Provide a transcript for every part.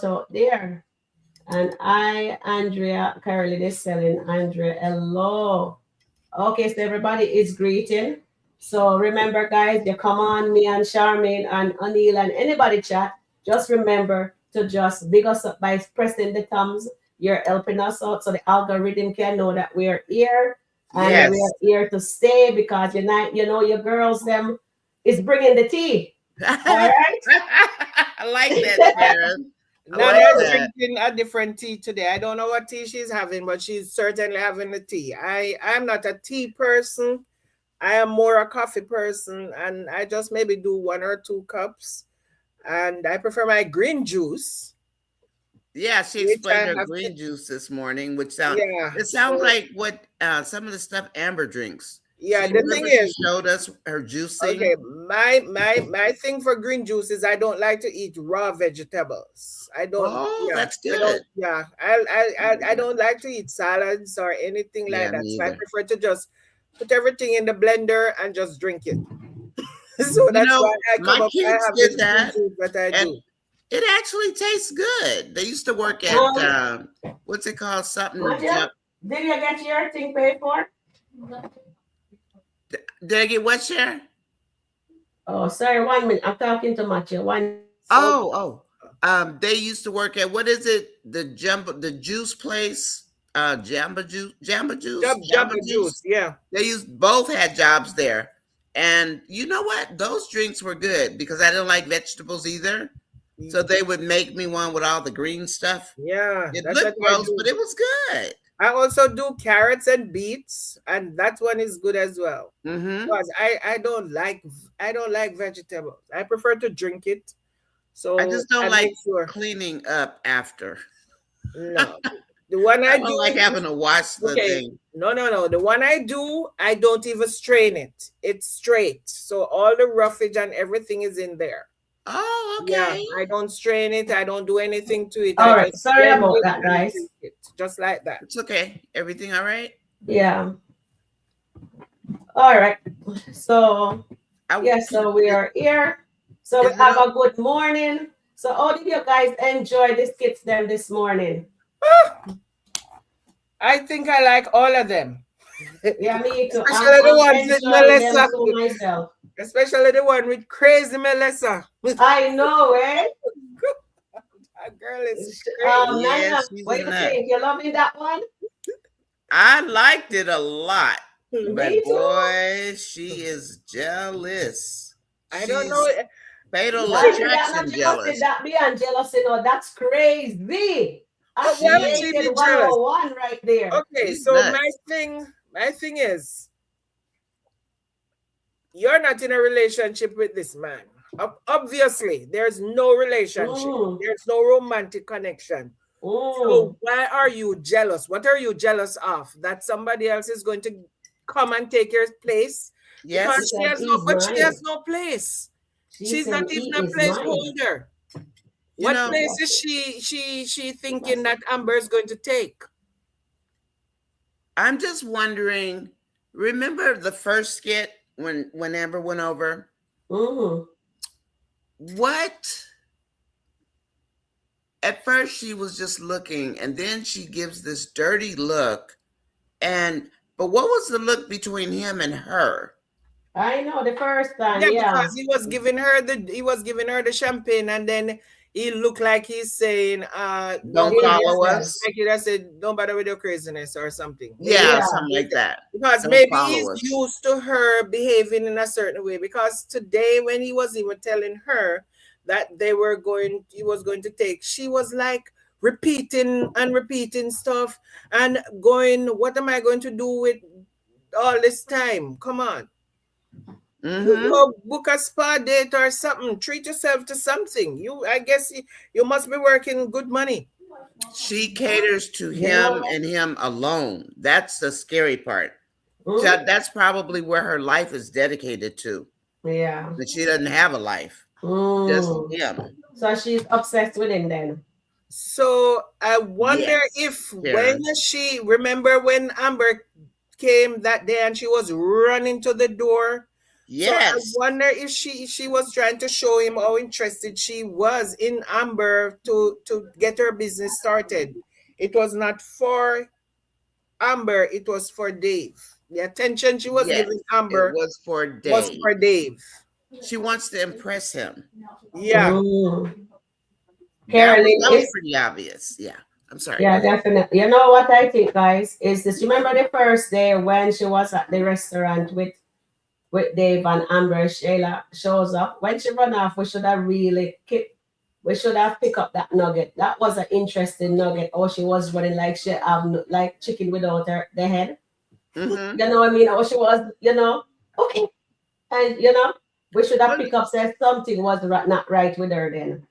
out there. And Andrea, Caroline is selling. Andrea, hello. Okay, so everybody is greeting. So remember, guys, you come on, me and Charmaine and Anil and anybody chat. Just remember to just big us up by pressing the thumbs. You're helping us out so the algorithm can know that we are here and we Yes. are here to stay because your girls them is bringing the tea. All right. I like that, Sharon. I like Nana's that. drinking a different tea today. I don't know what tea she's having, but she's certainly having the tea. I'm not a tea person. I am more a coffee person, and I just maybe do 1 or 2 cups. And I prefer my green juice, Yeah, she which I explained her have. green juice this morning, which Yeah. it sounds So like what some of the stuff Amber drinks. yeah, She the thing remember she is, showed us her juicing. okay, my thing for green juice is I don't like to eat raw vegetables. I don't. Oh, Yeah, that's I don't. good. Yeah, I don't like to eat salads or anything like Yeah, that. me So I either. prefer to just put everything in the blender and just drink it. So You that's why know, I come my up. I kids have did this green that, juice that I and do. it actually tastes good. They used to work at Um, what's it called? Something Nadia, jump. did you get your thing paid for? Did I get what, share? Oh, sorry, 1 minute. I'm talking to Matthew. 1 minute. So Oh, oh. They used to work at what is it? The juice place. Jamba Jamba Juice. juice. Yeah. They used both had jobs there, and you know what? Those drinks were good because I didn't like vegetables either. So they would make me one with all the green stuff. Yeah, It that's what looked I gross, but do. it was good. I also do carrots and beets, and that one is good as well. Mm-hmm. Because I don't like vegetables. I prefer to drink it. I So just don't I make like sure. cleaning up after. No. The one I I don't like do, having to wash the okay. thing. No, no, no. The one I do, I don't even strain it. It's straight. So all the roughage and everything is in there. Oh, Yeah, okay. I don't strain it. I don't do anything to it. I All right. just Sorry blend about it that, and guys. drink it, just like that. It's okay. Everything all right? Yeah. All right. So, I yeah, so we are here. So we is it have up? a good morning. So how did you guys enjoy the skits them this morning? I think I like all of them. Yeah, me too. Especially the I'm ones with enjoying them Melissa. to myself. Especially the one with crazy Melissa. I know, eh? That girl is crazy. Nana, Yes, she's what a do you nut. think? You loving that one? I liked it a lot, Me but too. boy, she is jealous. I don't know. She's fatal Why did that not attraction jealousy? jealous. That beyond jealousy, no, that's crazy. But why would She she Affiliated be jealous? 101 right there. Okay, she's so nuts. my thing is, you're not in a relationship with this man. Obviously, there's no relationship. Mm, There's no romantic connection. mm. So why are you jealous? What are you jealous of? That somebody else is going to come and take your place? She Because Yes, said, he's she has mine. no place. She She's said, not even he a is mine. placeholder. you What know, place is she thinking that Amber is going to take? I'm just wondering. Remember the first skit when Amber went over? Mm-hmm. What? At first she was just looking, and then she gives this dirty look. And but what was the look between him and her? I know the first time, Yeah, yeah. because he was giving her the champagne, and then he looked like he's saying, don't Don't Behave bother, follow yourself. us. like he just said, don't bother with your craziness or something. Maybe Yeah, Yeah. something like that. because Don't maybe follow he's us. used to her behaving in a certain way. Because today, when he was even telling her that he was going to take, she was like repeating and repeating stuff and going, what am I going to do with all this time? Come on. Mm-hmm. Go book a spa date or something. Treat yourself to something. I guess you must be working good money. She caters to You know him what? and him alone. That's the scary part. Mm? That's probably where her life is dedicated to. Yeah. That she doesn't have a life, just Mm. him. So she's obsessed with him then. So I wonder Yes, if when Sharon. she remember when Amber came that day and she was running to the door So I Yes. wonder if she was trying to show him how interested she was in Amber to get her business started. It was not for Amber, it was for Dave. The attention she was Yes. giving It Amber was for was Dave. for Dave. She wants to impress him. Yeah. That Carolyn was is, pretty obvious. Yeah. I'm sorry. Go yeah, ahead. definitely. You know what I think, guys, is this. Remember the first day when she was at the restaurant with Dave and Amber, Shayla shows up. When she run off, we should have picked up that nugget. That was an interesting nugget. Or she was running like she like chicken without the head. Mm-hmm. You know what I mean? Or she was, okay. And we should have Well, picked up said something was not right with her then.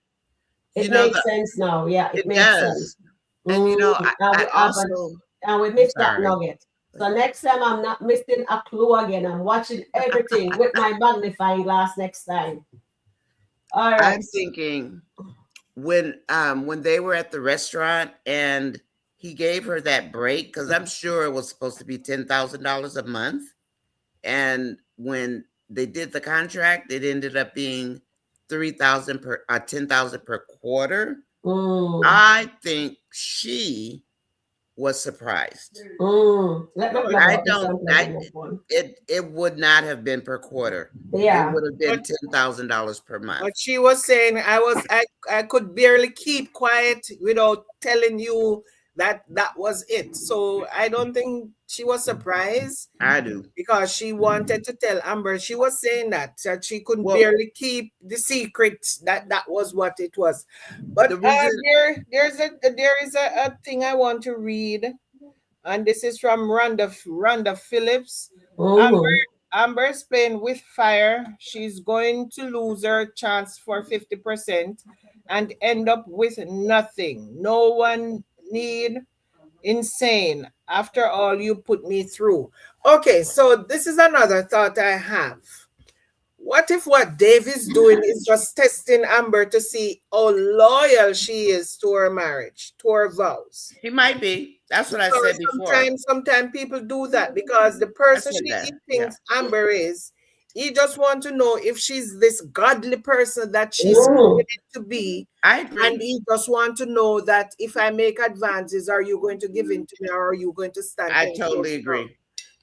You It know, makes sense now. Yeah, it it makes sense. does. And you know, And I we haven't, also, and we I'm missed that sorry. nugget. So next time I'm not missing a clue again. I'm watching everything with my magnifying glass next time. All right. I'm thinking when they were at the restaurant and he gave her that break, because I'm sure it was supposed to be $10,000 a month. And when they did the contract, it ended up being 3,000 per 10,000 per quarter. I think she was surprised. Let me no, plug I out this don't. and plug in this one. It would not have been per quarter. It Yeah. would have been but $10,000 per month. but she was saying I could barely keep quiet without telling you that was it. So I don't think she was surprised I do. because she wanted to tell Amber. She was saying that she could Well, barely keep the secret that was what it was. But the reason there is a thing I want to read, and this is from Rhonda Phillips. Amber Mm. Amber's playing with fire. She's going to lose her chance for 50% and end up with nothing. No one need insane after all you put me through. Okay, so this is another thought I have. What if what Dave is doing is just testing Amber to see how loyal she is to her marriage, to her vows? he might be. That's what I said Because before. sometimes people do that because the I person said he that. Yeah. thinks Amber is, he just want to know if she's this godly person that she's Mm. created to be, I and agree. he just want to know that if I make advances, are you going to give in to me or are you going to stand I 10 years totally strong? agree.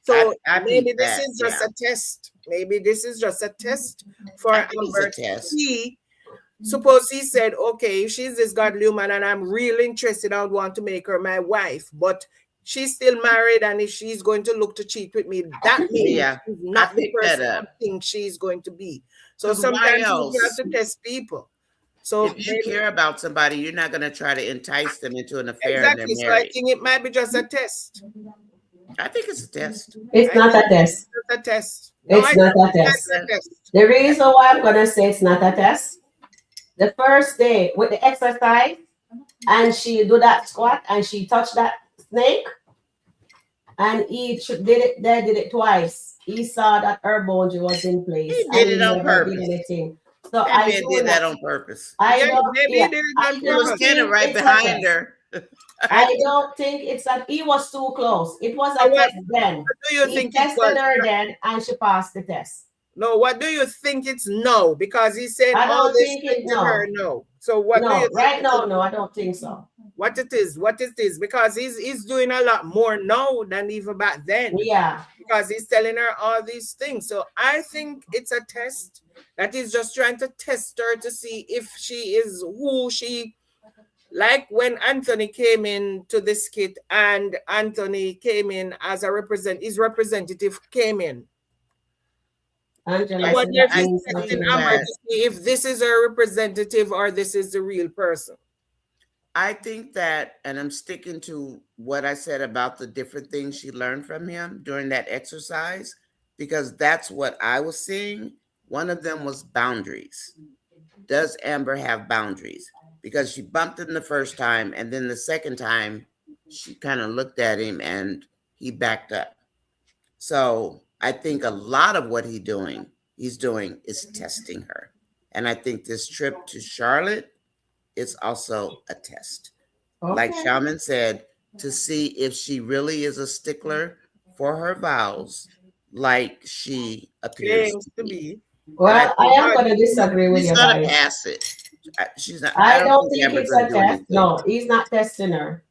So I maybe peeped this that. is just Yeah. a test. Maybe this is just a test for I think it's a Amber to test. see. Suppose he said, okay, if she's this godly woman and I'm really interested, I would want to make her my wife, but she's still married, and if she's going to look to cheat with me, that means Yeah. she's I not the picked that person I up. think she's going to be. So Because why sometimes you have else? to test people. So If you maybe care about somebody, you're not going to try to entice them into an affair and they're exactly. So I married. think it might be just a test. I think it's a test. It's I not think a test. it's just a test. No, I It's not think a test. it's a test. The reason why I'm gonna say it's not a test, the first day with the exercise, and she do that squat and she touched that snake, and did it twice. He saw that her boundary was in place He and did it he on never did purpose. anything. So That I man do did that not, on purpose. I Yeah, don't, maybe yeah, it is I on He was don't purpose. standing think right it's a behind test. her. I don't think it's that he was too close. It was So a test then. what do you He think it tested was? her then and she passed the test. No, what do you think it's no? Because he's saying I all don't this think thing it to her no. no. So what do you No, think right it now, is? no, I don't think so. What it is? What it is? Because he's doing a lot more now than even back then. Yeah. Because he's telling her all these things. So I think it's a test that he's just trying to test her to see if she is who she, like when Anthony came in to the skit and Anthony came in as his representative came in. I Angela said wonder if that he's I means testing think nothing Amber else. that to see if this is her representative or this is the real person. I think that, and I'm sticking to what I said about the different things she learned from him during that exercise, because that's what I was seeing. One of them was boundaries. Does Amber have boundaries? Because she bumped him the first time, and then the second time, she kind of looked at him and he backed up. So I think a lot of what he's doing is testing her. And I think this trip to Charlotte is also a test. Like Okay. Shaman said, to see if she really is a stickler for her vows, like she appears Claims to to be. be. And I Well, I think am going to disagree with she's you gonna guys. pass it. She's not. I I don't don't think think Amber's it's gonna a do test. anything. No, he's not testing her.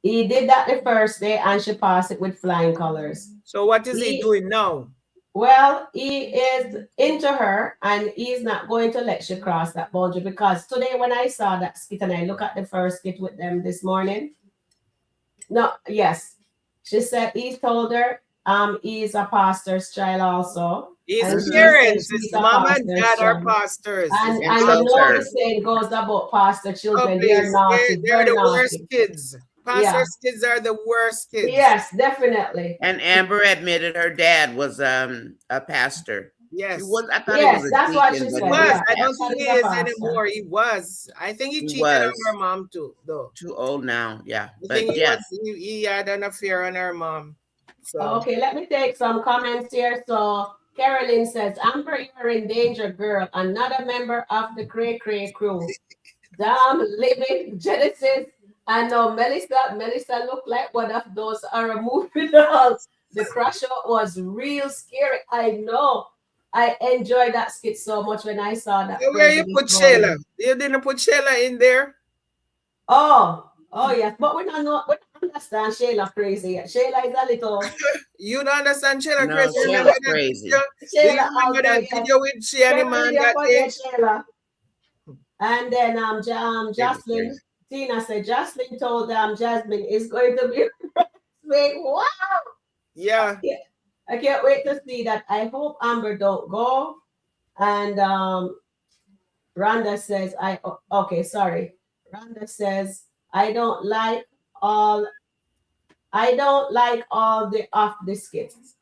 He did that the first day and she passed it with flying colors. So what is he He, doing now? well, he is into her and he's not going to let you cross that boundary because today when I saw that skit and I look at the first skit with them this morning, no, yes, she said he told her he's a pastor's child also, His and she Hmm. said parents, she's his a mom and pastor's dad are child. pastors. His And And and you mom so's know the her. saying goes about pastor Oh, children, they're please. naughty, They're very the worst naughty. kids. Yeah. Pastors' kids are the worst kids. Yes, definitely. And Amber admitted her dad was a pastor. He Yes. was. I thought he was Yes, a that's what deacon, she He but he said. was was. a Yeah. I don't That think pastor. he is a is pastor. anymore. He was. I think he He cheated on her was mom too, though. too old now. Yeah, I think but yes. he had an affair on her mom. So Okay, let me take some comments here. So Carolyn says, Amber, you're in danger, girl. Another member of the Cray Cray crew. Damn, living Genesis. I know Melissa. Melissa looked like one of those horror movie dolls. The crash out was real scary. I know. I enjoyed that skit so much when I saw that where preview you this put Shayla? morning. You didn't put Shayla in there? Oh yes, but we don't understand Shayla crazy yet. Shayla is a little You don't understand Shayla No, Chris. Shayla, Remember Shayla's that crazy. video? Do you Shayla remember also that yes. video with she and the Carolyn, man you that day? forget Shayla. And then Shayla's Jocelyn, crazy. Tina said Jocelyn told Jasmine is going to be wait, wow. Yeah. Yeah. I can't wait to see that. I hope Amber don't go. And Rhonda says okay, sorry. Rhonda says all I don't like all the off the skits.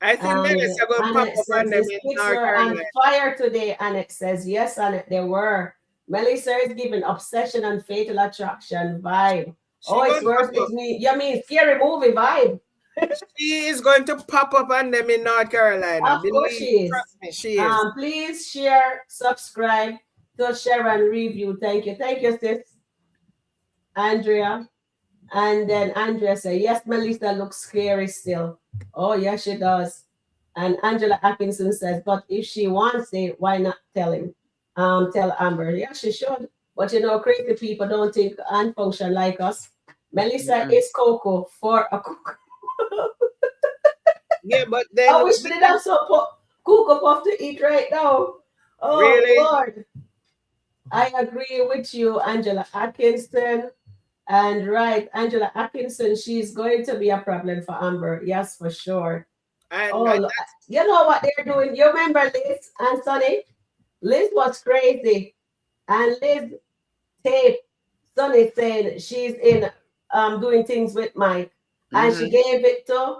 I think And Melissa will pop Annette up on says them the in skits North were on Carolina. fire today. Annette says yes, Annette, they were. Melissa is giving obsession and fatal attraction vibe. She Oh, it's gonna pop worse. up. It's me. You mean scary movie vibe? She is going to pop up on them in North Carolina. Of course Believe, she is. trust me, she is. Please share, subscribe to Sharon review. Thank you. Thank you, sis. Andrea. And then Andrea said, yes, Melissa looks scary still. Oh, yes, she does. And Angela Atkinson says, but if she wants it, why not tell him? Tell Amber. Yeah, she should. But you know, crazy people don't think and function like us. Melissa Mm-mm. is Coco for a cook. Yeah, but I then wish we did have some Coco Puff to eat right now. Oh, really, Lord. I agree with you, Angela Atkinson. And right, Angela Atkinson, she's going to be a problem for Amber. Yes, for sure. and Oh, you know what they're doing? You remember Liz and Sonny? Liz was crazy. And Liz taped Sonny saying she's in doing things with Mike. And she Mm-hmm. gave it to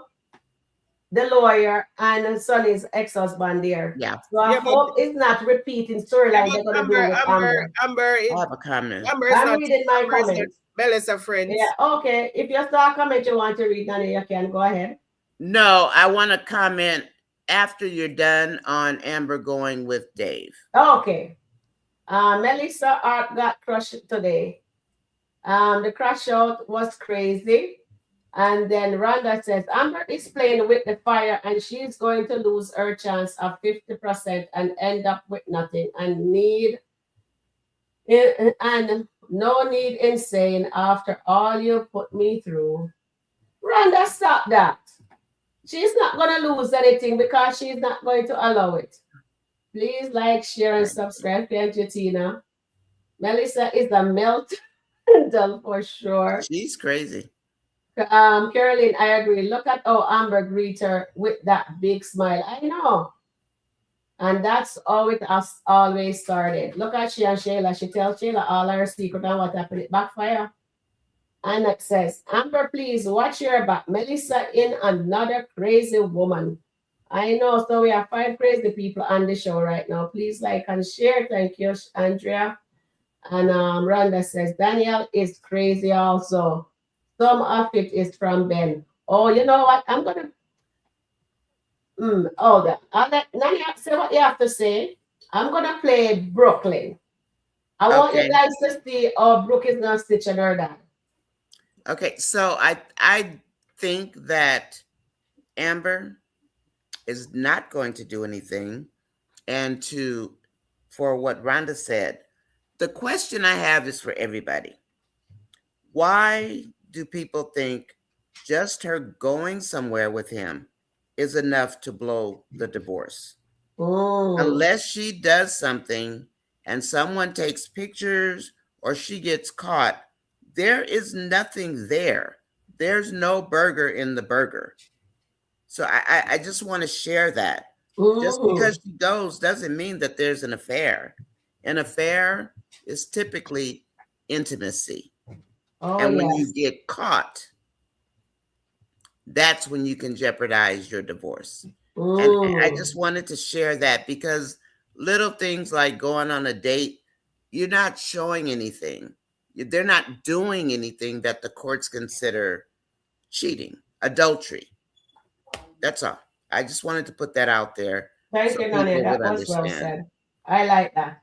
the lawyer and Sonny's ex-husband there. Yeah. So I yeah, but hope it's not repeating storyline they're gonna do with Amber. I have a comment. Amber is I'm not reading my Amber is not comments. Melissa Yeah, friends. okay. If you saw a comment you want to read, Nanny, you can go ahead. No, I want to comment after you're done on Amber going with Dave. Okay. Melissa Art got crushed today. The crash out was crazy. And then Rhonda says Amber is playing with the fire and she's going to lose her chance of 50% and end up with nothing and no need in saying after all you put me through. Rhonda, stop that. She's not going to lose anything because she's not going to allow it. Please like, share, and subscribe. Thank you, Tina. Melissa is a meltdown for sure. She's crazy. Caroline, I agree. Look at how Amber greet her with that big smile. I know. And that's how it has always started. Look at she and Shayla. She tells Shayla all her secret and what happened. It backfire. Anak says, Amber, please watch your back. Melissa in another crazy woman. I know. So we have 5 crazy people on the show right now. Please like and share. Thank you, Andrea. And Rhonda says, Daniel is crazy also. Some of it is from Ben. Oh, you know what? I'm going to, hold on. I'll let Nanya say what you have to say. I'm going to play Brooklyn. I want you Okay. guys to see how Brooke is not stitching her dad. Okay. So I think that Amber is not going to do anything. And for what Rhonda said, the question I have is for everybody. Why do people think just her going somewhere with him is enough to blow the divorce? Mm. Unless she does something and someone takes pictures or she gets caught, there is nothing there. There's no burger in the burger. So I just want to share that. Just Mm. because she goes doesn't mean that there's an affair. An affair is typically intimacy. Oh, And when you yes. get caught, that's when you can jeopardize your divorce. And I Mm. just wanted to share that because little things like going on a date, you're not showing anything. They're not doing anything that the courts consider cheating, adultery. That's all. I just wanted to put that out there Thank so you, Nani. people would That was well understand. said. I like that.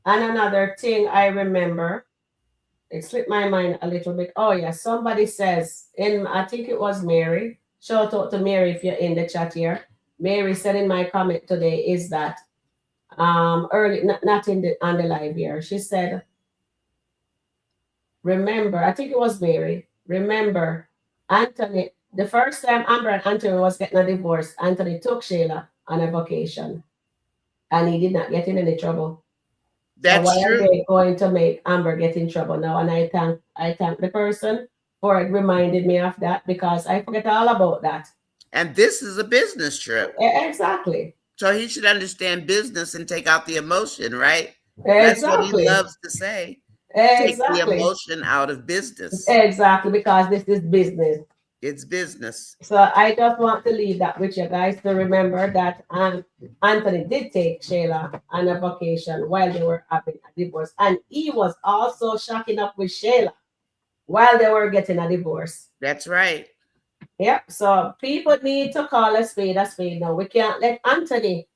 And another thing I remember, it slipped my mind a little bit. Oh, yeah. Somebody says, I think it was Mary. Shout out to Mary if you're in the chat here. Mary said in my comment today is that early, not in the on the live here. She said, remember, I think it was Mary. Remember, Anthony, the first time Amber and Anthony was getting a divorce, Anthony took Shayla on a vacation and he did not get in any trouble. So why That's are true. they going to make Amber get in trouble now? And I thank the person for it reminded me of that because I forget all about that. And this is a business trip. Exactly. So he should understand business and take out the emotion, right? That's what he Exactly. loves to say. Take the Exactly. emotion out of business. Exactly. Because this is business. It's business. So I just want to leave that with you guys to remember that Anthony did take Shayla on a vacation while they were having a divorce. And he was also shacking up with Shayla while they were getting a divorce. That's right. Yep. So people need to call a spade now. We can't let Anthony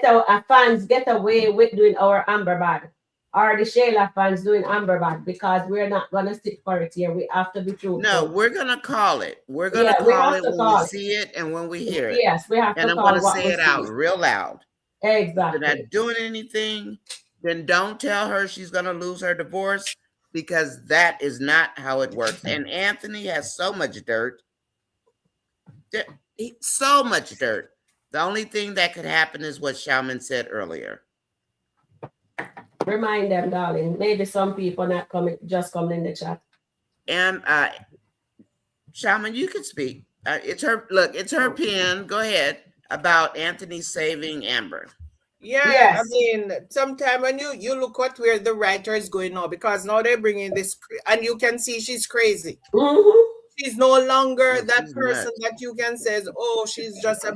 our fans get away with doing our Amber Bad or the Shayla fans doing Amber Bad because we're not gonna stick for it here. We have to be No, truthful. we're going to call it. We're going to Yeah, we call have it to when we call it. see it and when we hear it. Yes, we have And to I'm going call to what say we it out see. real loud. If you're not Exactly. doing anything, then don't tell her she's going to lose her divorce because that is not how it works. And Anthony has so much dirt. So much dirt. The only thing that could happen is what Shaman said earlier. Remind them, darling. Maybe some people not coming, just coming in the chat. And Shaman, you can speak. It's her. Look, it's her pen. Go ahead about Anthony saving Amber. Yeah, I Yes. mean, sometime when you look at where the writer is going now, because now they're bringing this, and you can see she's crazy. Mm-hmm. She's no longer Oh, that she's person nuts. that you can say, oh, she's just a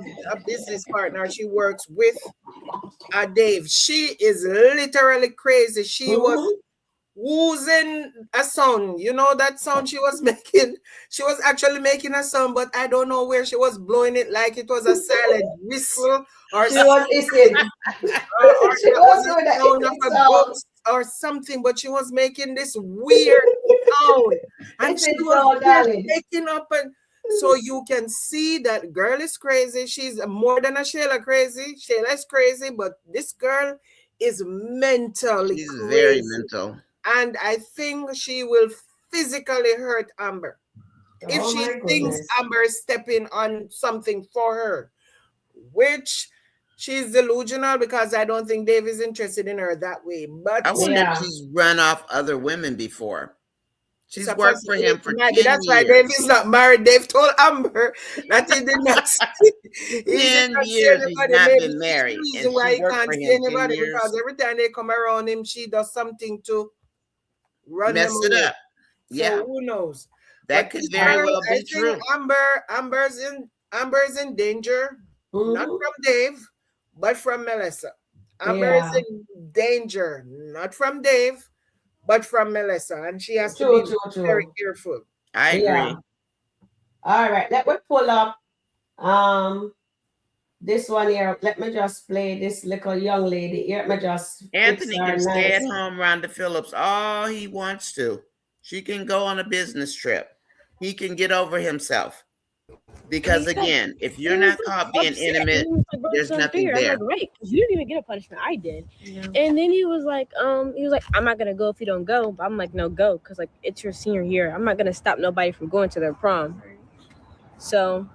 business partner. She works with Dave. She is literally crazy. She was Mm-hmm. woozing a sound. You know that sound she was making? She was actually making a sound, but I don't know where she was blowing it like it was a silent whistle or She was hissing. or She that was was a doing the sound of hissing a sound. ghost or something, but she was making this weird sound and she Hissing was sound, there darling. taking up and so you can see that girl is crazy. She's more than a Shayla crazy. Shayla is crazy, but this girl is mentally She's very crazy. mental. And I think she will physically hurt Amber if Oh she my thinks goodness. Amber is stepping on something for her, which she's delusional because I don't think Dave is interested in her that way. But I wonder if Yeah. she's run off other women before. it's She's a worked for him possibility. for Maybe 10 that's why Dave years. is not married. Dave told Amber that he did not see, he did 10 not see years he's anybody. not Maybe been she's the married. And reason she why he worked can't for see him 10 anybody because years. every time they come around him, she does something to run them Mess it away. up. So Yeah, who knows? that But could this very girl, well I be think true. Amber's in danger, not Mm-hmm. from Dave, but from Melissa. Amber is Yeah. in danger, not from Dave, but from Melissa, and she has to True, be true, very true. careful. I Yeah. agree. All right. Let me pull up this one here. Let me just play this little young lady here. Let me just fix Anthony her can stay at nice. home, Rhonda Phillips, all he wants to. She can go on a business trip. He can get over himself. Because again, if you're not caught being intimate, there's nothing there. I'm like, right, because you didn't even get a punishment. I did. Yeah. And then he was like, I'm not gonna go if you don't go. But I'm like, no, go, because like it's your senior year. I'm not gonna stop nobody from going to their prom. So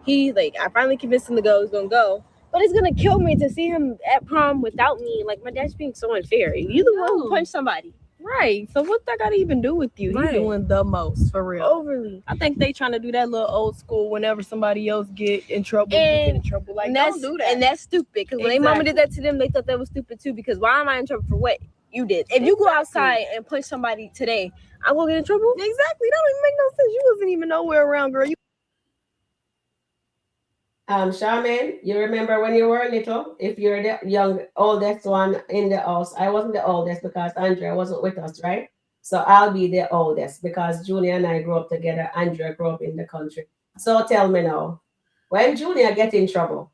he I finally convinced him to go. He's gonna go. But it's gonna kill me to see him at prom without me. Like, my dad's being so unfair. You the one who punched somebody. Right. So what that got to even do with you? Right. He's doing the most, for real. Overly. I think they trying to do that little old school whenever somebody else get in trouble, you get in trouble. Like, don't do that. And that's stupid. Because when their mama did that to them, they thought that was stupid too. Because why am I in trouble for what you did? If you go outside and punch somebody today, I'm going to get in trouble? Exactly. That don't even make no sense. You wasn't even nowhere around, girl. Charmaine, you remember when you were little, if you're the oldest one in the house, I wasn't the oldest because Andrea wasn't with us, right? So I'll be the oldest because Junior and I grew up together. Andrea grew up in the country. So tell me now, when Junior get in trouble,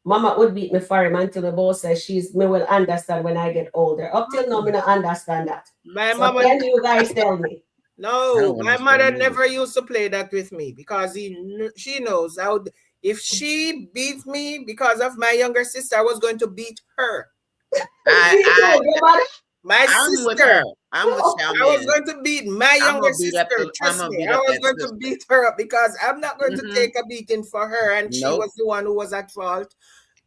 Mama would beat me for him until the boss says me will understand when I get older. Up till now, me not understand that. My mama, can you guys tell me? No, my mother never used to play that with me because she knows how. If she beat me because of my younger sister, I was going to beat her. My sister. With her. I'm with Sharon. I was going to beat my younger sister. Trust me, I was going to beat her up because I'm not going to take a beating for her, and she was the one who was at fault.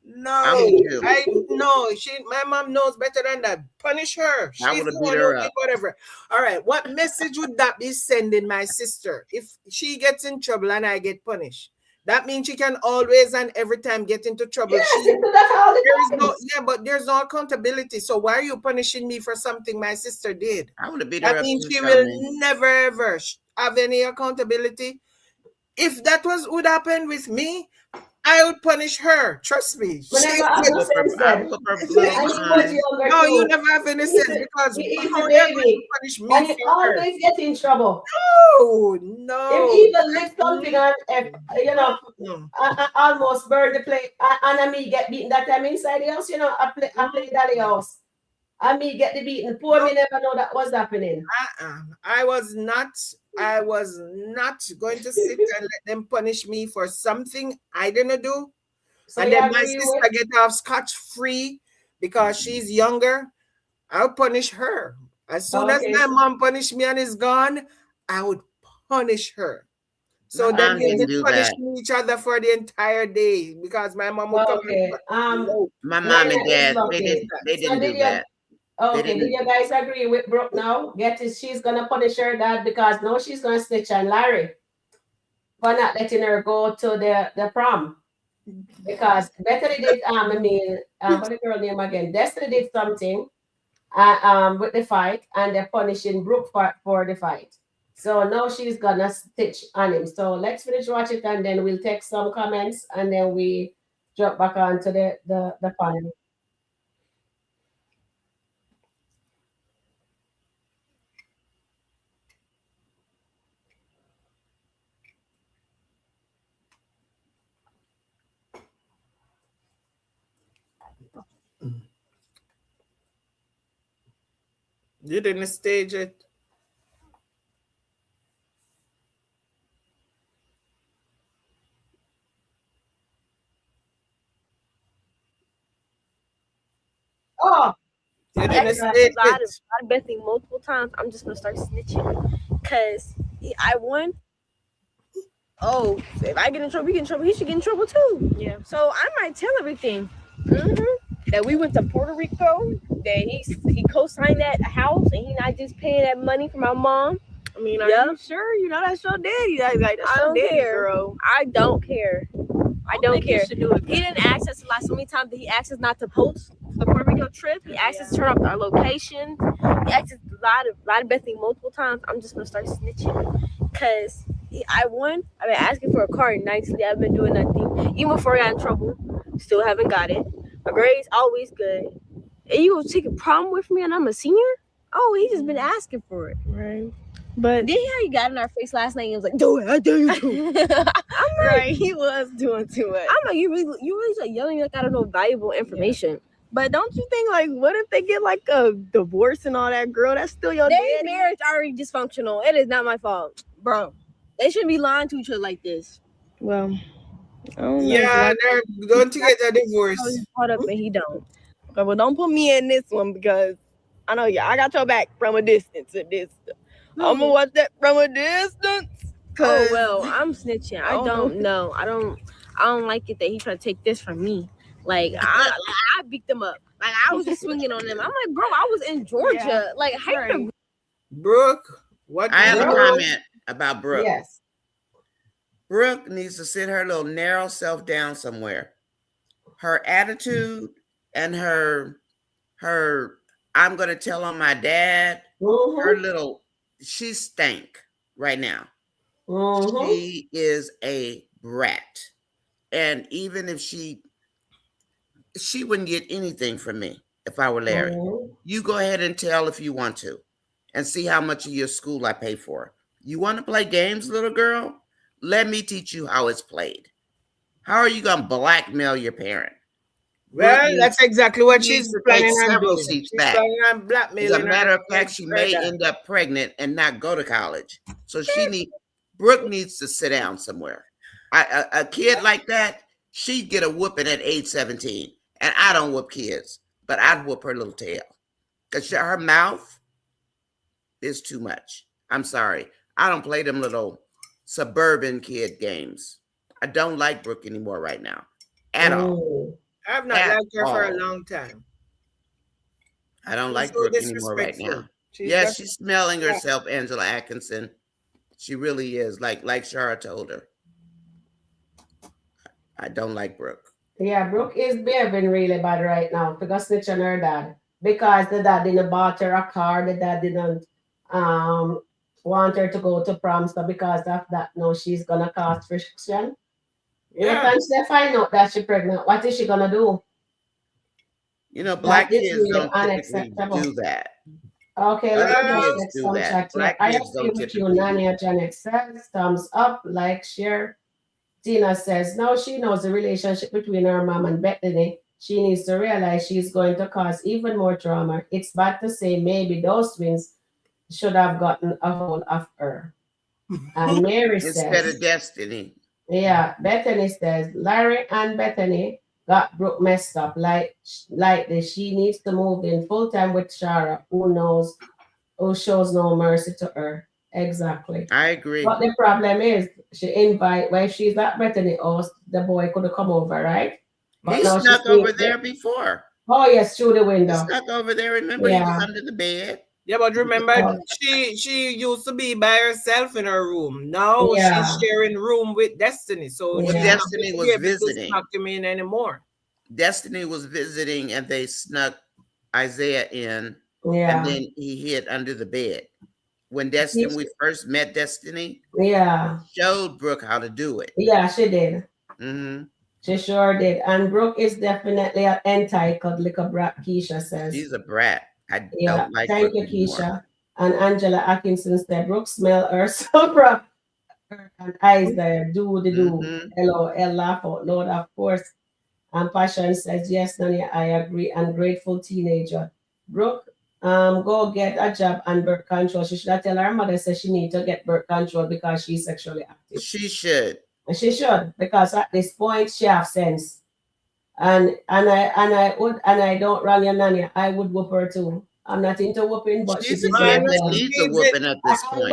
No, my mom knows better than that. Punish her. She's the one who did whatever. All right, what message would that be sending my sister if she gets in trouble and I get punished? That means she can always and every time get into trouble. But there's no accountability. So why are you punishing me for something my sister did? I would have beat her up. That means she will never ever have any accountability. If that would happen with me, I would punish her. Trust me. No, you never have any sense because how are you going to punish me? And he always gets in trouble. No. If he even lift something and I almost burn the plate and me get beaten that time inside the house, I play Daddy house. And me get the beating. Poor me never know that was happening. I was not going to sit and let them punish me for something I didn't do. So and then my sister get off scotch-free because she's younger. I'll punish her. As soon as my mom punished me and is gone, I would punish her. So then we didn't punish each other for the entire day because my mom would come. My mom and dad, they didn't do that. Okay, do you guys agree with Brooke now? She's gonna punish her dad because now she's gonna snitch on Larry for not letting her go to the prom. Because Bethany did what the girl name again? Destiny did something with the fight and they're punishing Brooke for the fight. So now she's gonna stitch on him. So let's finish watching it and then we'll take some comments and then we drop back onto the panel. You didn't stage it. Oh, you didn't stage it. I've been thinking multiple times. I'm just gonna start snitching because I won. Oh, if I get in trouble, you get in trouble. He should get in trouble too. Yeah. So I might tell everything. That we went to Puerto Rico. That he co-signed that house, and he not just paying that money for my mom. I mean, are you sure? You know that's your daddy. Like that's your daddy, girl. I don't care. I don't care. He didn't ask us a lot. So many times that he asked us not to post the Puerto Rico trip. He asked us to turn off our location. He asked us a lot of Bethany multiple times. I'm just gonna start snitching because I won. I've been asking for a car nicely. I've been doing nothing. Even before I got in trouble, still haven't got it. My grade's always good. And you gonna take a prom with me and I'm a senior? Oh, he just been asking for it. Right. But did you hear he got in our face last night and was like, do it, I dare you to. I'm like, right, he was doing too much. I'm like, you really like yelling like I don't know valuable information. Yeah. But don't you think, like, what if they get like a divorce and all that, girl? That's still your daddy. Their marriage already dysfunctional. It is not my fault. Bro. They shouldn't be lying to each other like this. Well, I don't know. Yeah, they're going to get a divorce. He's caught up and he don't. Okay, well, don't put me in this one because I know I got your back from a distance. I'm gonna watch that from a distance. Oh well, I'm snitching. I don't know. I don't like it that he tried to take this from me. Like I beat them up. Like I was just swinging on them. I'm like, bro, I was in Georgia. Yeah, like how you Brooke, what? I have a comment about Brooke. Yes. Brooke needs to sit her little narrow self down somewhere. Her attitude and her I'm gonna tell on my dad. Her little, she stank right now. She is a brat, and even if she wouldn't get anything from me if I were Larry. You go ahead and tell if you want to, and see how much of your school I pay for. You want to play games, little girl? Let me teach you how it's played. How are you gonna blackmail your parent? Well, that's exactly what she's planning on several doing. seats She's back. planning on blackmailing. As a matter of fact, she may end up pregnant and not go to college. So Brooke needs to sit down somewhere. A kid like that, she'd get a whooping at age 17. And I don't whoop kids, but I'd whoop her little tail. Because her mouth is too much. I'm sorry. I don't play them little suburban kid games. I don't like Brooke anymore right now. At all. I've not liked her for a long time. I don't like Brooke anymore right now. Yes, she's smelling herself, Angela Atkinson. She really is, like Sharon told her. I don't like Brooke. Yeah, Brooke is behaving really bad right now because snitch on her dad. Because the dad didn't buy her a car, the dad didn't want her to go to prom. So because of that, now she's gonna cause friction. Yeah. If they find out that she's pregnant, what is she gonna do? You know, black kids really don't typically do that. Okay, let's do that. Black kids don't typically. Nania Janet says, thumbs up, like, share. Tina says, now she knows the relationship between her mom and Bethany. She needs to realize she's going to cause even more drama. It's bad to say maybe those twins should have gotten a hold of her. And Mary says, instead of Destiny. Yeah, Bethany says, Larry and Bethany got Brooke messed up like this. She needs to move in full time with Shara, who shows no mercy to her. Exactly. I agree. But the problem is, when she's at Bethany house, the boy could have come over, right? But he snuck over there before. Oh yes, through the window. He snuck over there. Remember, he was under the bed. Yeah, but remember, she used to be by herself in her room. Now she's sharing room with Destiny. So Destiny was visiting. Snuck him in anymore. Destiny was visiting, and they snuck Isaiah in. Yeah. And then he hid under the bed. When we first met Destiny, showed Brooke how to do it. Yeah, she did. Mm-hmm. She sure did. And Brooke is definitely an entitled little brat, Keisha says. She's a brat. I don't like Thank Brooke you, anymore. Keisha. And Angela Atkinson said, Brooke smell her so rough. And eyes there, do. LOL, laugh out loud, of course. And Passion says, yes, Nani, I agree. And grateful teenager. Brooke, go get a job and birth control. She should have tell her mother says she need to get birth control because she's sexually active. She should. She should, because at this point she have sense. And I don't run your nanny. I would whoop her too. I'm not into whooping, but she's a man that needs a whooping at this point.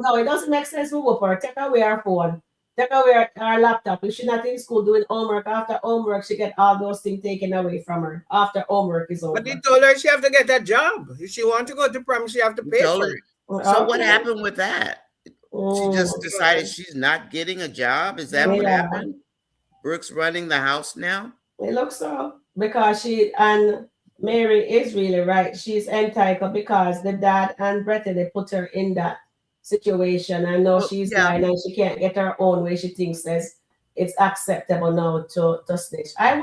No, it doesn't make sense to whoop her. Take away her phone. Take away her laptop. If she's not in school doing homework, after homework, she get all those things taken away from her. After homework is over. But they told her she have to get a job. If she want to go to prom, she have to pay for it. So what happened with that? She just decided she's not getting a job? Is that what happened? Brooke's running the house now? It looks so. Because and Mary is really right. She's entitled because the dad and Bretta, they put her in that situation. I know she's blind and she can't get her own way. She thinks it's acceptable now to snitch. I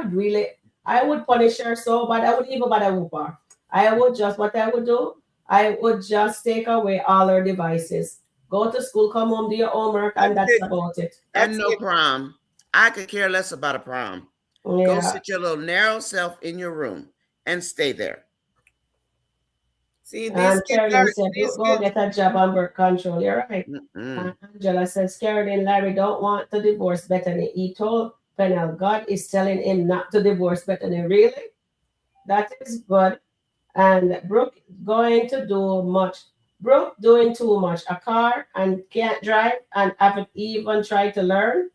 would punish her so bad. I wouldn't even bother whoop her. I would just take away all her devices. Go to school, come home, do your homework, and that's about it. And no prom. I could care less about a prom. Yeah. Go sit your little narrow self in your room and stay there. See, And Carolyn said, these go kids. get a job and birth control. You're right. Mm-mm. Angela says, Carolyn, Larry don't want to divorce Bethany. He told Pennell, God is telling him not to divorce Bethany. Really? That is good. And Brooke going to do much. Brooke doing too much. A car and can't drive and haven't even tried to learn.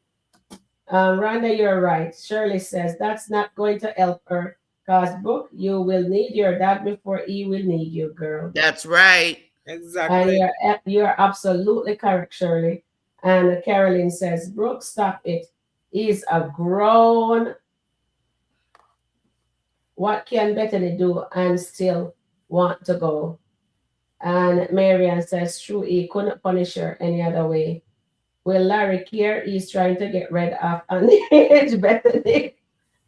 Rhonda, you're right. Shirley says that's not going to help her. Cause Brooke, you will need your dad before he will need you, girl. That's right. And Exactly. you're absolutely correct, Shirley. And Carolyn says, Brooke, stop it. He's a grown. What can Bethany do and still want to go? And Marian says, true, he couldn't punish her any other way. Will Larry care? He's trying to get rid of underage Bethany.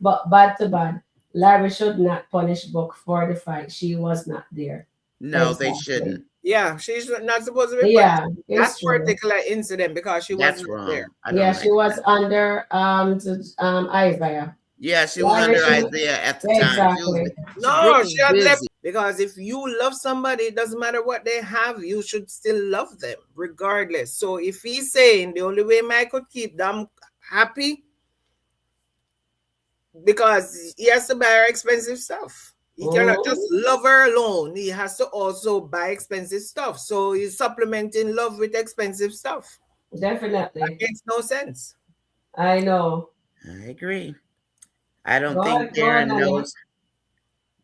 But bad to bad. Larry should not punish Brooke for the fight. She was not there. No, they Exactly. shouldn't. Yeah, she's not supposed to be Yeah, punished. it's That true. particular incident because she That's wasn't wrong. there. I don't Yeah, like she was that. under Isaiah. Yeah, she was Larry under should Isaiah at the time. exactly. No, Brooke she was had left busy. because if you love somebody, it doesn't matter what they have, you should still love them regardless. So if he's saying the only way Mike could keep them happy because he has to buy her expensive stuff. He cannot just love her alone. He has to also buy expensive stuff. So he's supplementing love with expensive stuff. Definitely. That makes no sense. I know. I agree. I don't Go think ahead, go on, Darren Anya. knows.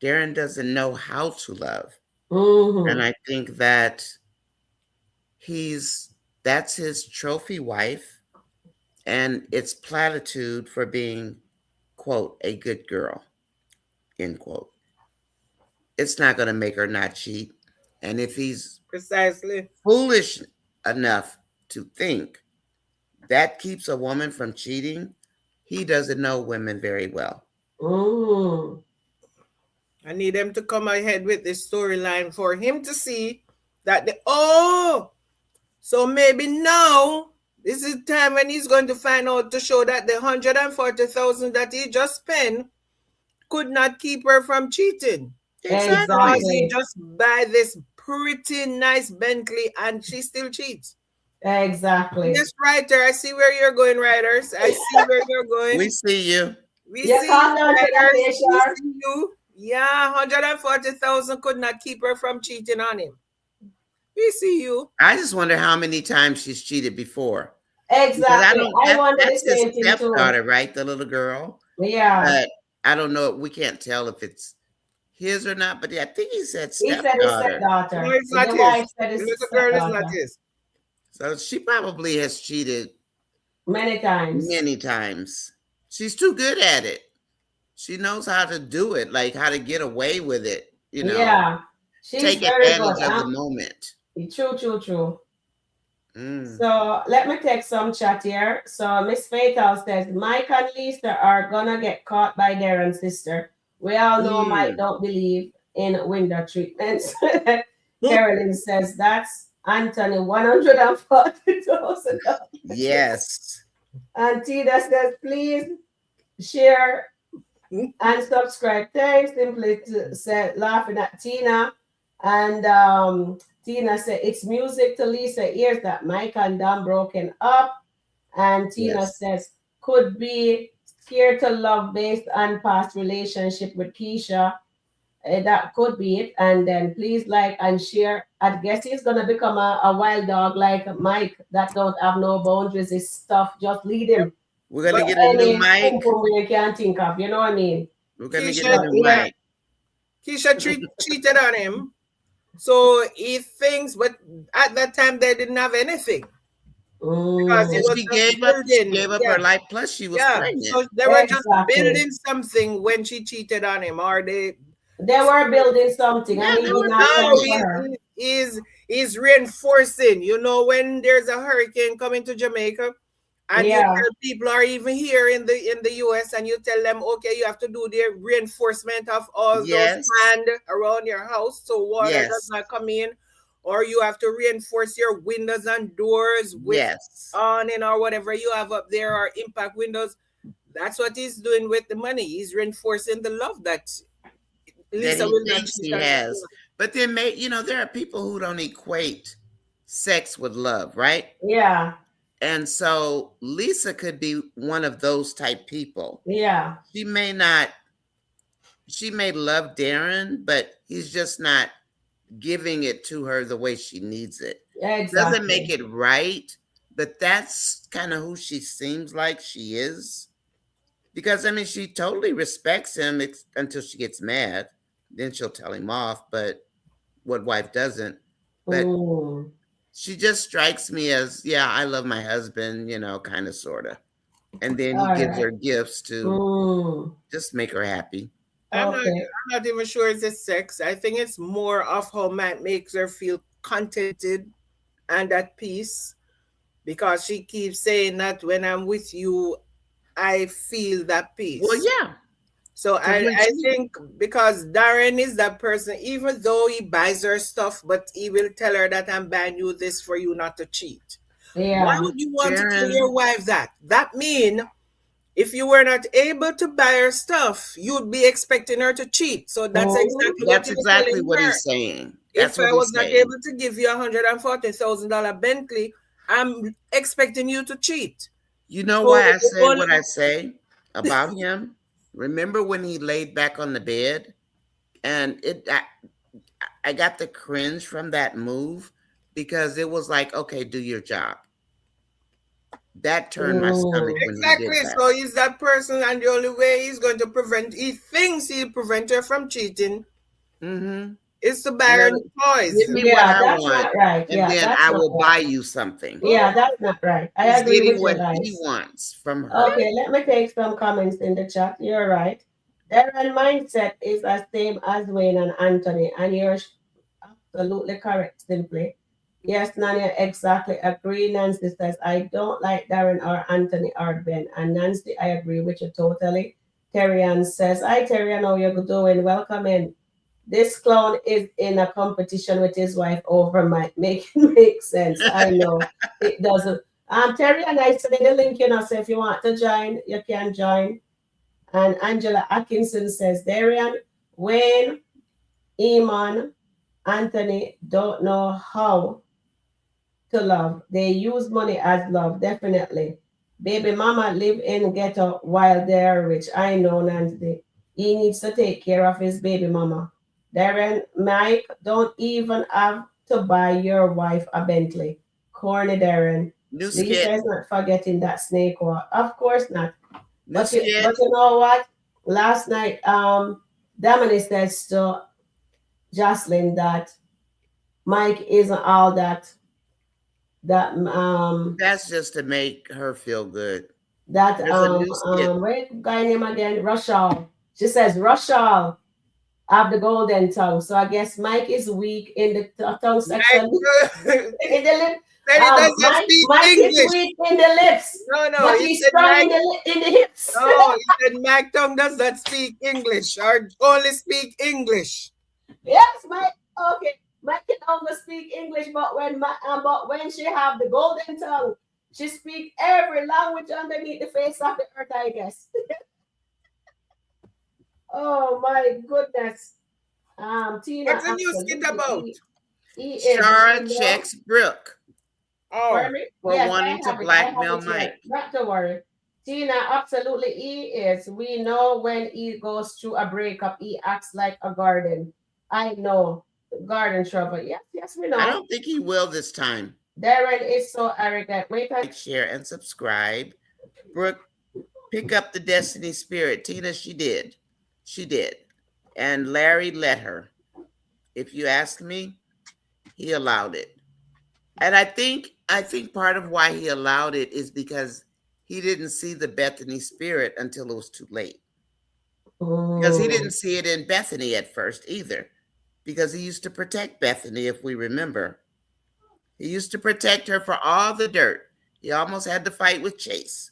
Darren doesn't know how to love. Mm-hmm. And I think that that's his trophy wife, and it's platitude for being, quote, a good girl, end quote. It's not going to make her not cheat. And if he's Precisely foolish enough to think that keeps a woman from cheating, he doesn't know women very well. Mm. I need them to come ahead with this storyline for him to see that so maybe now this is the time when he's going to find out to show that the 140,000 that he just spent could not keep her from cheating. Exactly. Because he just buy this pretty nice Bentley and she still cheats. Exactly. Yes, writer. I see where you're going, writers. I see where you're going. We see you. We You see calm you, down, writers. We Shar. see you. Yeah, 140,000 could not keep her from cheating on him. We see you. I just wonder how many times she's cheated before. Exactly. I wonder the That's his same thing too. stepdaughter, right? The little girl. Yeah. But I don't know. We can't tell if it's his or not. But I think he said He said his stepdaughter. stepdaughter. No, it's not The his. wife said The his little girl is not stepdaughter. his. So she probably has cheated Many times. many times. She's too good at it. She knows how to do it, like how to get away with it. You know, Yeah. She's take very advantage good. of the moment. True. Mm. So let me take some chat here. So Miss Fatal says Mike and Lisa are gonna get caught by Darren's sister. We all know Mike don't believe in window treatments. Carolyn says that's Anthony $140,000. Yes. And Tina says please share and subscribe. Thanks, simply said laughing at Tina. And Tina said it's music to Lisa ears that Mike and Don broken up. And Tina says could be scared to love based on past relationship with Keisha. That could be it. And then please like and share. I guess he's gonna become a wild dog like Mike that don't have no boundaries. His stuff just lead him. We're gonna get a new mic. We can't think of, you know what I mean? We're gonna get a new mic. Keisha cheated on him. So he thinks, but at that time they didn't have anything. Because she gave up her life, plus she was pregnant. So they were just building something when she cheated on him, or they were building something. Yeah, and they were now he's reinforcing. You know, when there's a hurricane coming to Jamaica, and you tell people are even here in the US, and you tell them, okay, you have to do the reinforcement of all those sand around your house so water does not come in, or you have to reinforce your windows and doors with awning or whatever you have up there, or impact windows. That's what he's doing with the money. He's reinforcing the love that Lisa will not he has. But then, there are people who don't equate sex with love, right? Yeah. And so Lesa could be one of those type people. Yeah. She may not, she may love Darren, but he's just not giving it to her the way she needs it. Exactly. Doesn't make it right, but that's kind of who she seems like she is. Because, I mean, she totally respects him until she gets mad. Then she'll tell him off, but what wife doesn't? But she just strikes me as, yeah, I love my husband, kind of, sort of. And then he gives her gifts to just make her happy. I'm not even sure it's a sex. I think it's more of how Matt makes her feel contented and at peace, because she keeps saying that when I'm with you, I feel that peace. Well, yeah. So I think because Darren is that person, even though he buys her stuff, but he will tell her that I'm buying you this for you not to cheat. Yeah. Why would you want to tell your wife that? That mean if you were not able to buy her stuff, you'd be expecting her to cheat. So that's exactly what he's saying. If I was not able to give you $140,000 Bentley, I'm expecting you to cheat. You know why I said what I say about him? Remember when he laid back on the bed, and I got the cringe from that move, because it was like, okay, do your job. That turned my stomach when exactly. He did that. So he's that person, and the only way he's going to he thinks he'll prevent her from cheating. Is to buy her toys. Give me what I want, right. And then I will buy you something. Yeah, that's not right. I agree with you guys. He wants from her. Okay, let me take some comments in the chat. You're right. Darren's mindset is the same as Wayne and Anthony, and you're absolutely correct. Simply, yes, Nanya, exactly agree. Nancy says, I don't like Darren or Anthony or Ben. And Nancy, I agree with you totally. Terrian says, hi, Terrian, how you doing? Welcome in. This clown is in a competition with his wife over might make sense. I know it doesn't. Terrian, I sent the link, so if you want to join, you can join. And Angela Atkinson says, Darian, Wayne, Eamon, Anthony don't know how to love. They use money as love, definitely. Baby mama live in ghetto while they're rich. I know, Nancy. He needs to take care of his baby mama. Darren, Mike, don't even have to buy your wife a Bentley. Corny Darren. Lesa is not forgetting that snake war. Of course not. But you know what? Last night, Dominic says to Jocelyn that Mike isn't all that. That's just to make her feel good. That wait, guy name again, Rushall. She says Rushall have the golden tongue. So I guess Mike is weak in the tongue section. In the lip. Mike is weak in the lips. No, but he's strong in the hips. No, he said Mike tongue does not speak English or only speak English. Yes, Mike. Okay, Mike can only speak English, but when she have the golden tongue, she speak every language underneath the face of the earth, I guess. Oh my goodness. Tina. What's the new skit about? Sharon checks Brooke. For wanting to blackmail Mike. Not to worry. Tina, absolutely he is. We know when he goes through a breakup, he acts like a garden. I know. Garden trouble. Yes, we know. I don't think he will this time. Darren is so arrogant. Like, share, and subscribe. Brooke, pick up the Destiny Spirit. Tina, she did. And Larry let her. If you ask me, he allowed it. And I think part of why he allowed it is because he didn't see the Bethany Spirit until it was too late. Because he didn't see it in Bethany at first either. Because he used to protect Bethany, if we remember. He used to protect her for all the dirt. He almost had to fight with Chase.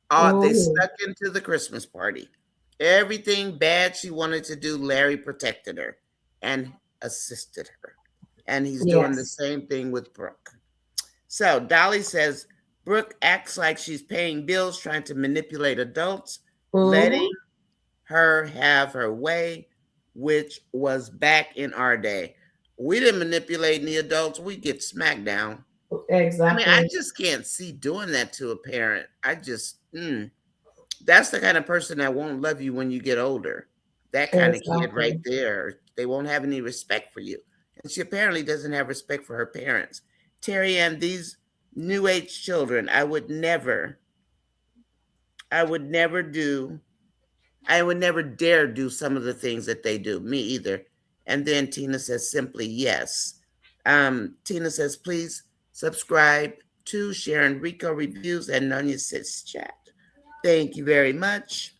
They stuck into the Christmas party. Everything bad she wanted to do, Larry protected her and assisted her. And he's doing the same thing with Brooke. So Dolly says, Brooke acts like she's paying bills, trying to manipulate adults, letting her have her way, which was back in our day. We didn't manipulate any adults. We get smacked down. I mean, I Exactly. just can't see doing that to a parent. I just, that's the kind of person that won't love you when you get older. That kind of kid right Exactly. there. They won't have any respect for you. And she apparently doesn't have respect for her parents. Terry Ann, these new age children, I would never do, I would never dare do some of the things that they do. Me either. And then Tina says simply yes. Tina says, please subscribe to Sharon Rico Reviews and Nonya Sis Chat. Thank you very much.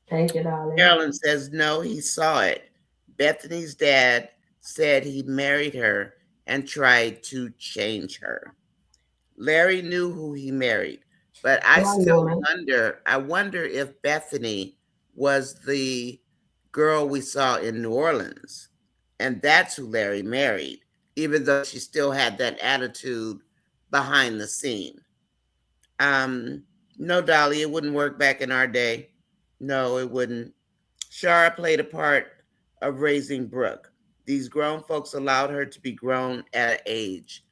Thank you, darling. Carolyn says, no, he saw it. Bethany's dad said he married her and tried to change her. Larry knew who he married, but I One still moment. wonder if Bethany was the girl we saw in New Orleans. And that's who Larry married, even though she still had that attitude behind the scene. No, Dolly, it wouldn't work back in our day. No, it wouldn't. Shara played a part of raising Brooke. These grown folks allowed her to be grown at an age.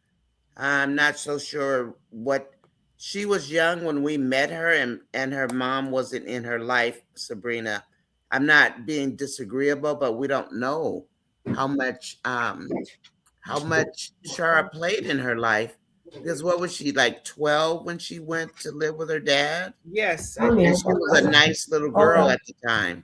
I'm not so sure what she was young when we met her, and her mom wasn't in her life, Sabrina. I'm not being disagreeable, but we don't know how much Shara played in her life. Because what was she, like 12 when she went to live with her dad? Yes, I Come think here. And she was a nice little girl at the time.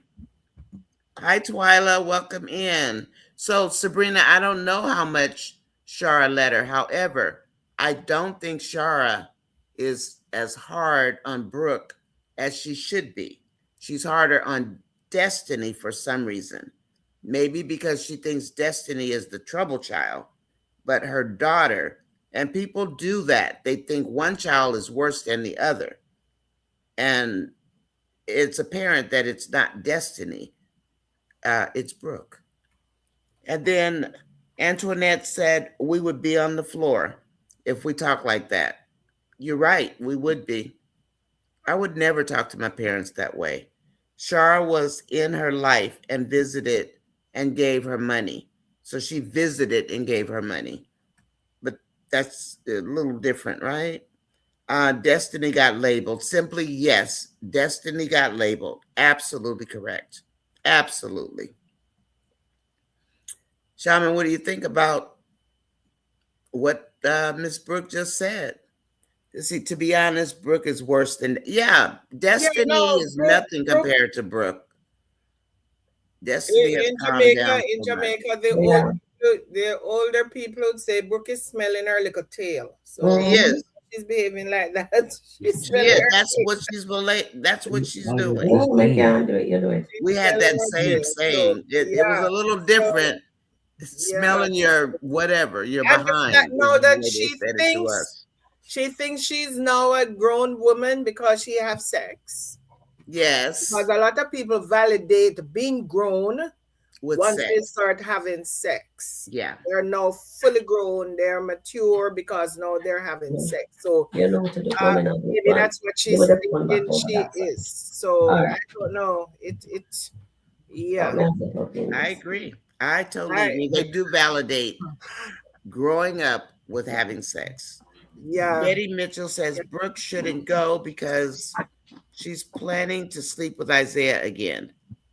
Hi, Twyla. Welcome in. So, Sabrina, I don't know how much Shara let her. However, I don't think Shara is as hard on Brooke as she should be. She's harder on Destiny for some reason. Maybe because she thinks Destiny is the trouble child, but her daughter, and people do that. They think one child is worse than the other. And it's apparent that it's not Destiny, it's Brooke. And then Antoinette said we would be on the floor if we talk like that. You're right, we would be. I would never talk to my parents that way. Shara was in her life and visited and gave her money. So she visited and gave her money. But that's a little different, right? Destiny got labeled. Simply yes, Destiny got labeled. Absolutely correct. Absolutely. Shaman, what do you think about what Miss Brooke just said? See, to be honest, Brooke is worse than Destiny is Brooke, nothing compared to Brooke. Destiny has in calmed down Jamaica, so much. Yeah. the older people would say Brooke is smelling her little tail. So She is. she's behaving like that. She's She smelling is. her That's what she's doing. No, make you do it. You do it. We had smelling that her same tail. So saying. It was yeah. a little So different. yeah. Smelling your whatever, your And the behind fact is now the that way they said it to us. she thinks she's now a grown woman because she have sex. Yes. Because a lot of people validate being grown With once sex. they start having sex. Yeah. They're now fully grown, they're mature because now they're having sex. So You know what to do. maybe that's what she's thinking she is. So All I right. don't know. Yeah. I agree. I totally I agree. They do validate growing up with having sex. Yeah. Betty Mitchell says Brooke shouldn't go because she's planning to sleep with Isaiah again.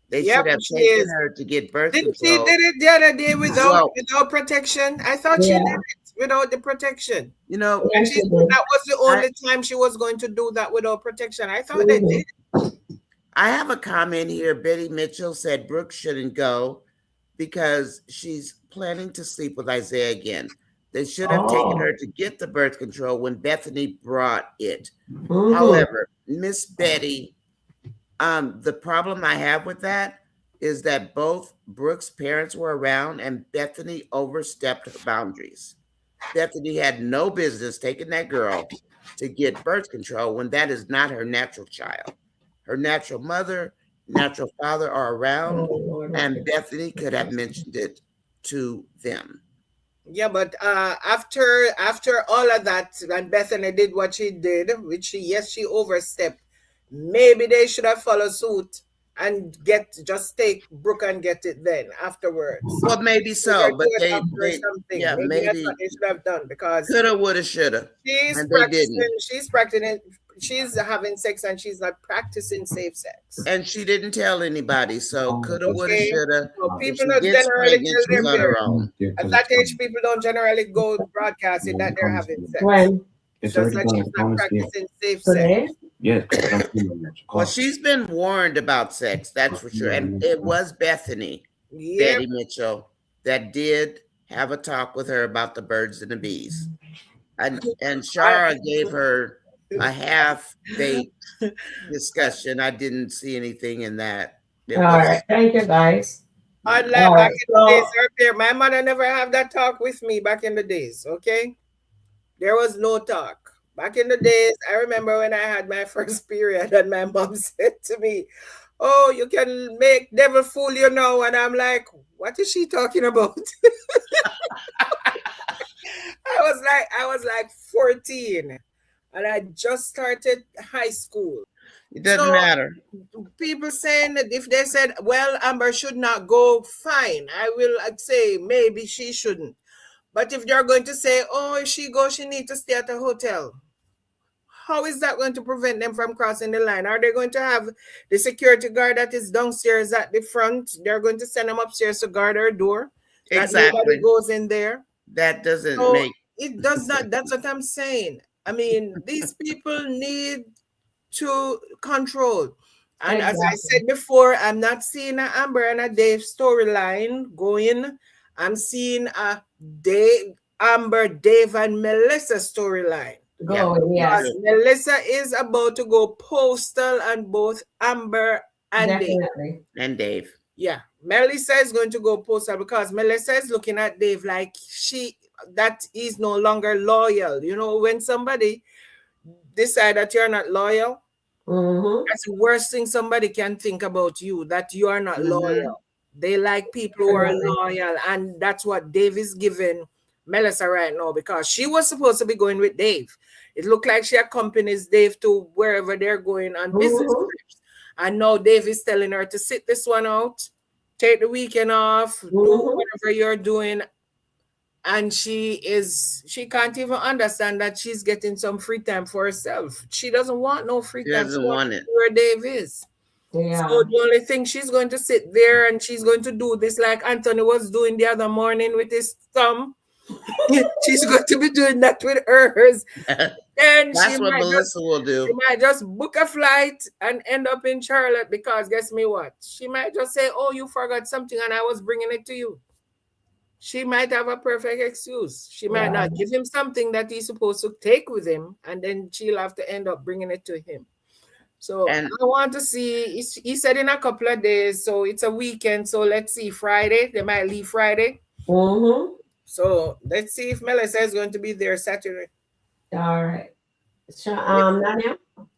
They Yep, should have she taken is. her to get birth Didn't she control. did it the other day Well, without protection? I thought she Yeah. did it without the protection. you know, Yeah, And she she said did. that was the only time she was going to do that without protection. I thought they did. I have a comment here. Betty Mitchell said Brooke shouldn't go because she's planning to sleep with Isaiah again. They should have taken her to get the birth control when Bethany brought it. However, Miss Betty, the problem I have with that is that both Brooke's parents were around and Bethany overstepped her boundaries. Bethany had no business taking that girl to get birth control when that is not her natural child. Her natural mother, natural father are around, and Bethany could have mentioned it to them. Yeah, but after all of that, and Bethany did what she did, which she overstepped. Maybe they should have followed suit and just take Brooke and get it then afterwards. Well, maybe Either so, do but it after they something. yeah, Maybe that's what maybe they should have done because coulda, woulda, shoulda, she's and they practicing. didn't. She's practicing. She's having sex and she's not practicing safe sex. And she didn't tell anybody, so coulda, woulda, Okay, shoulda. so If people she don't gets generally pregnant, tell she's their on her parents. own. At that age, people don't generally go broadcasting that they're having sex. When? It's just that she's not practicing safe sex. Today? Yes. Well, she's been warned about sex, that's for sure. And it was Bethany, Yep. Betty Mitchell, that did have a talk with her about the birds and the bees. And Shara gave her a half-baked discussion. I didn't see anything in that. It All was right. Thank you, guys. Unlike All back right. in the days, So, my mother never have that talk with me back in the days. Okay, there was no talk back in the days. I remember when I had my first period, and my mom said to me, "Oh, you can make devil fool you now," and I'm like, "What is she talking about?" I was like 14, and I just started high school. it doesn't So matter. people saying that if they said, well, Amber should not go, fine. I'd say maybe she shouldn't. But if they're going to say, oh, if she goes, she needs to stay at a hotel, how is that going to prevent them from crossing the line? Are they going to have the security guard that is downstairs at the front? They're going to send them upstairs to guard her door. That Exactly. nobody goes in there. That doesn't So make it does not. That's what I'm saying. I mean, these people need to control. And as I said before, I'm not seeing an Amber and a Dave storyline going. I'm seeing a Amber, Dave, and Melissa storyline. going, yes. Because Melissa is about to go postal on both Amber and Dave. Definitely. and Dave. Yeah, Melissa is going to go postal because Melissa is looking at Dave like that is no longer loyal. You know, when somebody decide that you're not loyal, that's the worst thing somebody can think about you, that you are not loyal. They like people who are loyal, and that's what Dave is giving Melissa right now, because she was supposed to be going with Dave. It looked like she accompanies Dave to wherever they're going on business trips. And now Dave is telling her to sit this one out, take the weekend off, do whatever you're doing. And she can't even understand that she's getting some free time for herself. She doesn't want no free time. She doesn't want it. Where Dave is. Yeah. So the only thing, she's going to sit there and she's going to do this like Anthony was doing the other morning with his thumb. She's going to be doing that with hers. Then That's what Melissa will do. She might just book a flight and end up in Charlotte, because guess me what? She might just say, oh, you forgot something and I was bringing it to you. She might have a perfect excuse. She might not give him something that he's supposed to take with him, and then she'll have to end up bringing it to him. So I want to see, he said in a couple of days, so it's a weekend, so let's see, Friday, they might leave Friday. So let's see if Melissa is going to be there Saturday. All right. Nanya?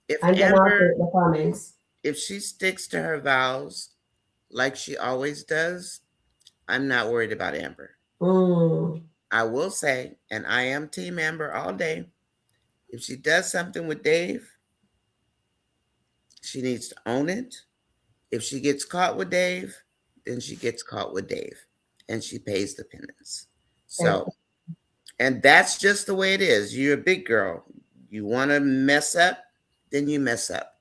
If And then I'll Amber, take the comments. if she sticks to her vows like she always does, I'm not worried about Amber. I will say, and I am Team Amber all day, if she does something with Dave, she needs to own it. If she gets caught with Dave, then she gets caught with Dave, and she pays the penance. So, and that's just the way it is. You're a big girl. You want to mess up, then you mess up.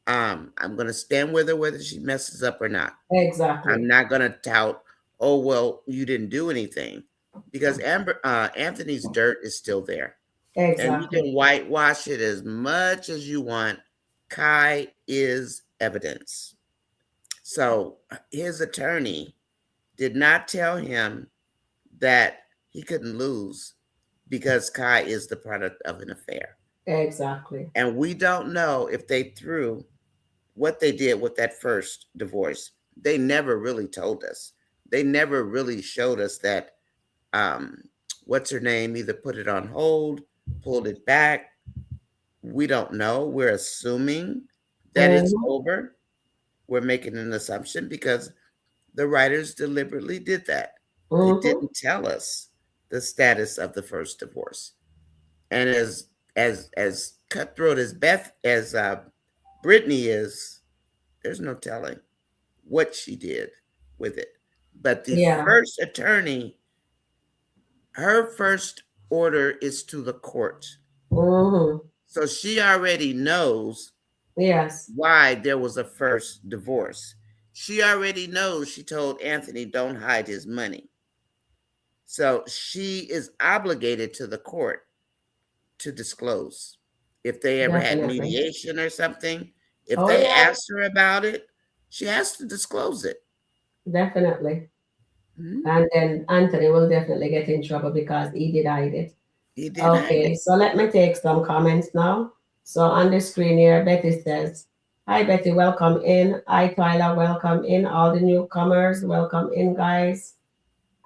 I'm going to stand with her whether she messes up or not. Exactly. I'm not going to tout, oh, well, you didn't do anything, because Anthony's dirt is still there. Exactly. And you can whitewash it as much as you want. Kai is evidence. So his attorney did not tell him that he couldn't lose because Kai is the product of an affair. Exactly. And we don't know if they threw what they did with that first divorce. They never really told us. They never really showed us that what's her name either put it on hold, pulled it back. We don't know. We're assuming that it's over. We're making an assumption because the writers deliberately did that. They didn't tell us the status of the first divorce. And as cutthroat as Brittany is, there's no telling. what she did with it. But the Yeah. first attorney, her first order is to the court. So she already knows why there was a first divorce. She already knows she told Anthony, don't hide his money. So she is obligated to the court to disclose. If they ever had mediation or something, if they asked her about it, she has to disclose it. Definitely. And then Anthony will definitely get in trouble because he did hide it. He did hide it. So let me take some comments now. So on the screen here, Betty says, hi, Betty, welcome in. Hi, Tyler, welcome in. All the newcomers, welcome in, guys.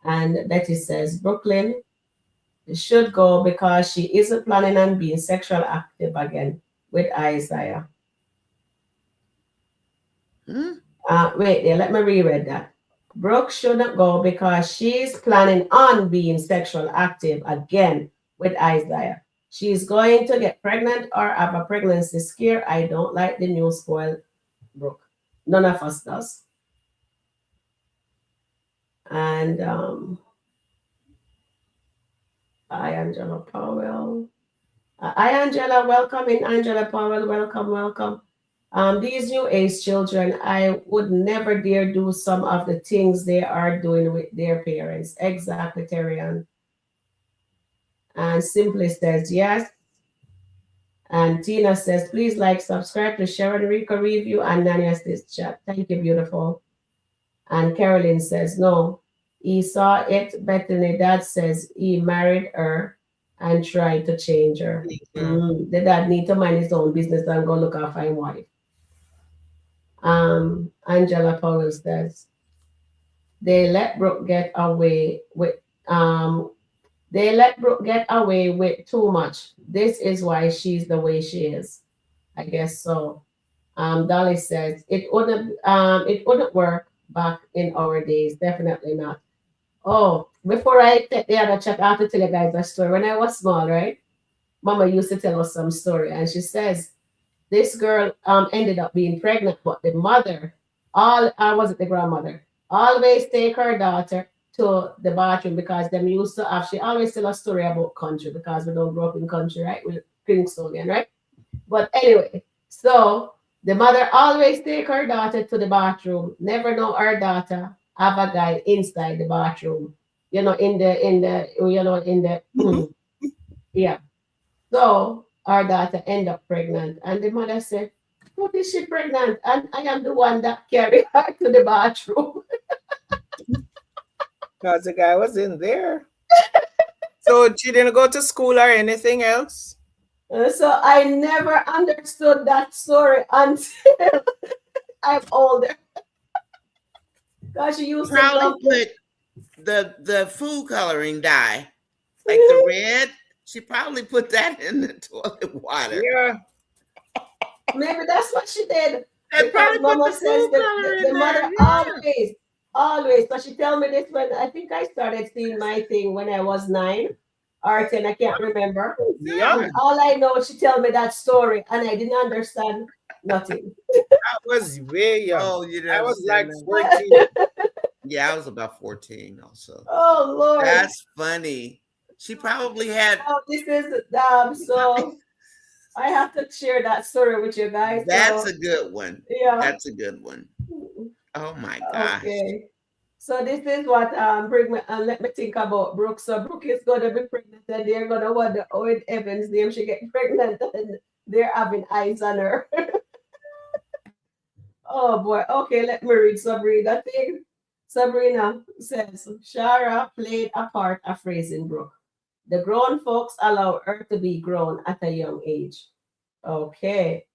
And Betty says, Brooklyn should go because she isn't planning on being sexual active again with Isaiah. Wait there, let me reread that. Brooke shouldn't go because she's planning on being sexual active again with Isaiah. She's going to get pregnant or have a pregnancy scare. I don't like the new spoiled Brooke. None of us does. And hi, Angela Powell. Hi, Angela. Welcome in, Angela Powell. Welcome, welcome. These new age children, I would never dare do some of the things they are doing with their parents. Exactly, Terrian. And Simply says yes. And Tina says, please like, subscribe to Sharon Rico Review and Nanya says chat. Thank you, beautiful. And Carolyn says, no, he saw it. Bethany dad says he married her and tried to change her. The dad need to mind his own business and go look after his wife. Angela Powell says, they let Brooke get away with too much. This is why she's the way she is. I guess so. Dolly says it wouldn't work back in our days. Definitely not. Oh, before I take the other chat, I have to tell you guys a story. When I was small, right? Mama used to tell us some story, and she says this girl ended up being pregnant, but the mother, wasn't the grandmother, always take her daughter to the bathroom because them used to have, she always tell a story about country because we don't grow up in country, right? We're Kingsonian, right? But anyway, so the mother always take her daughter to the bathroom, never know her daughter have a guy inside the bathroom, in the yeah. So our daughter end up pregnant, and the mother said, "What is she pregnant? And I am the one that carried her to the bathroom." Because the guy was in there. So she didn't go to school or anything else? So I never understood that story until I'm older. Because she used to put the food coloring dye, like the red. She probably put that in the toilet water. Yeah. Maybe that's what she did. And probably Mama put the says food color the in mother there. always. So she tell me this when I think I started seeing my thing when I was 9 or 10. I can't remember. Yeah. And all I know, she tell me that story, and I didn't understand nothing. I was way young. Oh, you I was like 14. Yeah, I was about 14 also. Oh Lord, that's funny. She probably had. Oh, this is so. I have to share that story with you guys. That's a good one. Yeah, that's a good one. Oh my gosh. Okay. So this is what bring me and let me think about Brooke. So Brooke is gonna be pregnant, and they're gonna wonder, oh, in Evan's name she get pregnant, and they're having eyes on her. Oh boy. Okay, let me read Sabrina thing. Sabrina says Shara played a part of raising Brooke. The grown folks allow her to be grown at a young age. Okay.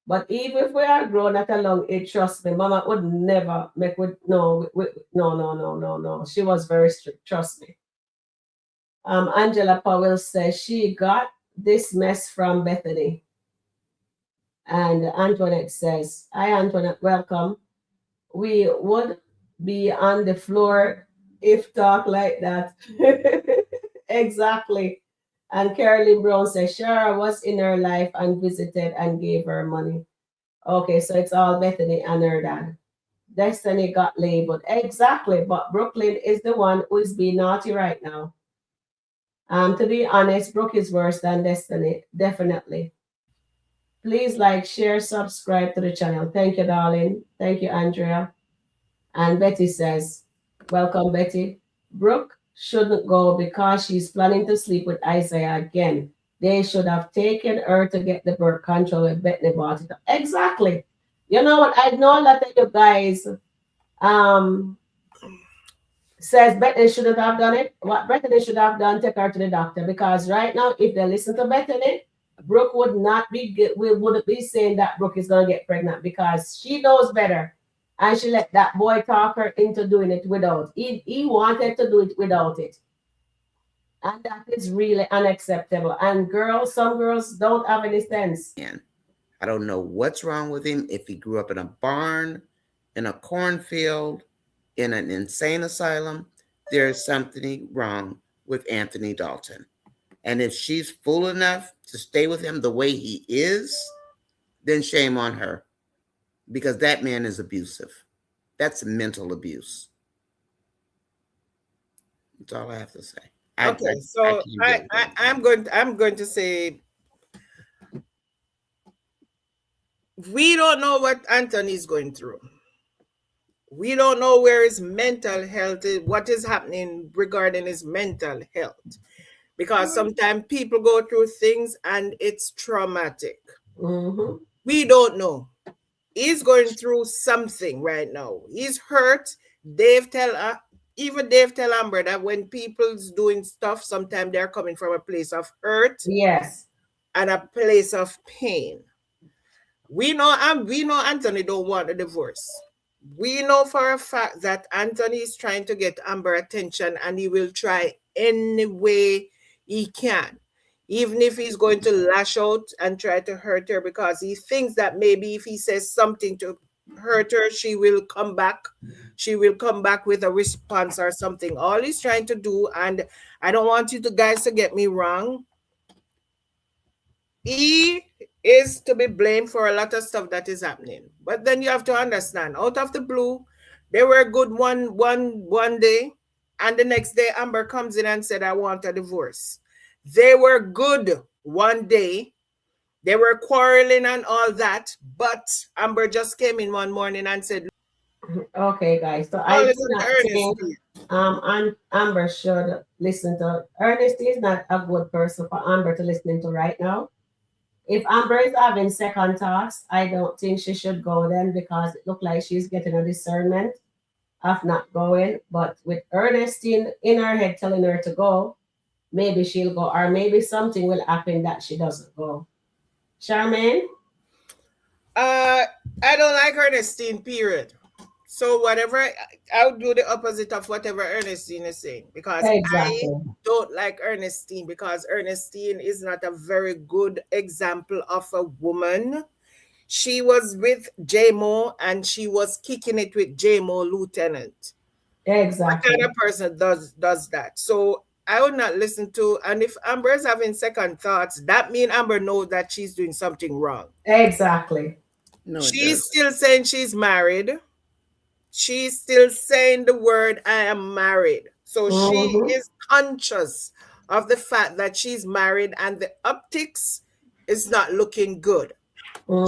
But even if we are grown at a young age, trust me, Mama would never make no. She was very strict, trust me. Angela Powell says she got this mess from Bethany. And Antoinette says, hi Antoinette, welcome. We would be on the floor if talk like that. Exactly. And Carolyn Brown says Shara was in her life and visited and gave her money. Okay, so it's all Bethany and her dad. Destiny got labeled. Exactly. But Brooklyn is the one who is being naughty right now. To be honest, Brooke is worse than Destiny. Definitely. Please like, share, subscribe to the channel. Thank you, darling. Thank you, Andrea. And Betty says, welcome, Betty. Brooke shouldn't go because she's planning to sleep with Isaiah again. They should have taken her to get the birth control when Bethany bought it. Exactly. You know what? I know a lot of you guys um says Bethany shouldn't have done it. What Bethany should have done, take her to the doctor. Because right now, if they listen to Bethany, Brooke would not be we wouldn't be saying that Brooke is gonna get pregnant because she knows better. And she let that boy talk her into doing it without. He wanted to do it without it. And that is really unacceptable. And girls, some girls don't have any sense. I don't know what's wrong with him. If he grew up in a barn, in a cornfield, in an insane asylum, there's something wrong with Anthony Dalton. And if she's fool enough to stay with him the way he is, then shame on her. Because that man is abusive. That's mental abuse. That's all I have to say. Okay, so I'm going to say we don't know what Anthony's going through. We don't know where his mental health is, what is happening regarding his mental health. Because sometimes people go through things and it's traumatic. Mm-hmm. We don't know. He's going through something right now. He's hurt. Dave tell Amber that when people's doing stuff, sometimes they're coming from a place of hurt. Yes. And a place of pain. We know Anthony don't want a divorce. We know for a fact that Anthony is trying to get Amber attention and he will try any way he can. Even if he's going to lash out and try to hurt her because he thinks that maybe if he says something to hurt her, she will come back. She will come back with a response or something. All he's trying to do, and I don't want you guys to get me wrong, he is to be blamed for a lot of stuff that is happening. But then you have to understand, out of the blue, they were good one day, and the next day Amber comes in and said, I want a divorce. They were good one day. They were quarreling and all that, but Amber just came in one morning and said, okay, guys. So I do not think Amber should listen to. Ernestine is not a good person for Amber to listen to right now. If Amber is having second thoughts, I don't think she should go then because it looks like she's getting a discernment of not going. But with Ernestine in her head telling her to go, maybe she'll go, or maybe something will happen that she doesn't go. Charmaine? I don't like Ernestine, period. So whatever, I'll do the opposite of whatever Ernestine is saying because exactly. I don't like Ernestine because Ernestine is not a very good example of a woman. She was with J-Mo and she was kicking it with J-Mo Lieutenant. Exactly. What kind of person does that? So I would not listen to, and if Amber is having second thoughts, that means Amber knows that she's doing something wrong. Exactly. No, she's still saying she's married. She's still saying the word, I am married. So she is conscious of the fact that she's married and the optics is not looking good.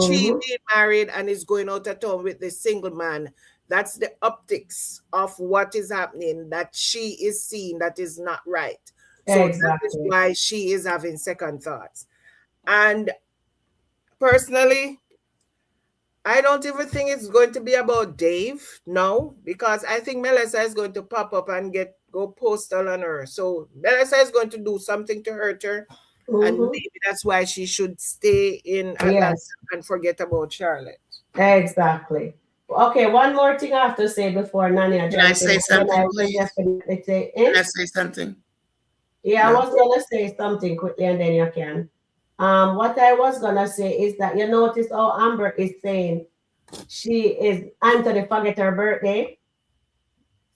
She being married and is going out at home with this single man. That's the optics of what is happening that she is seeing that is not right. So that is why she is having second thoughts. And personally, I don't even think it's going to be about Dave, no, because I think Melissa is going to pop up and go postal on her. So Melissa is going to do something to hurt her, and maybe that's why she should stay in Atlanta and forget about Charlotte. Exactly. Okay, one more thing I have to say before Nanya. Can I say something, please? Can I say something? Yeah, I was going to say something quickly and then you can. What I was going to say is that you notice how Amber is saying she is Anthony forget her birthday.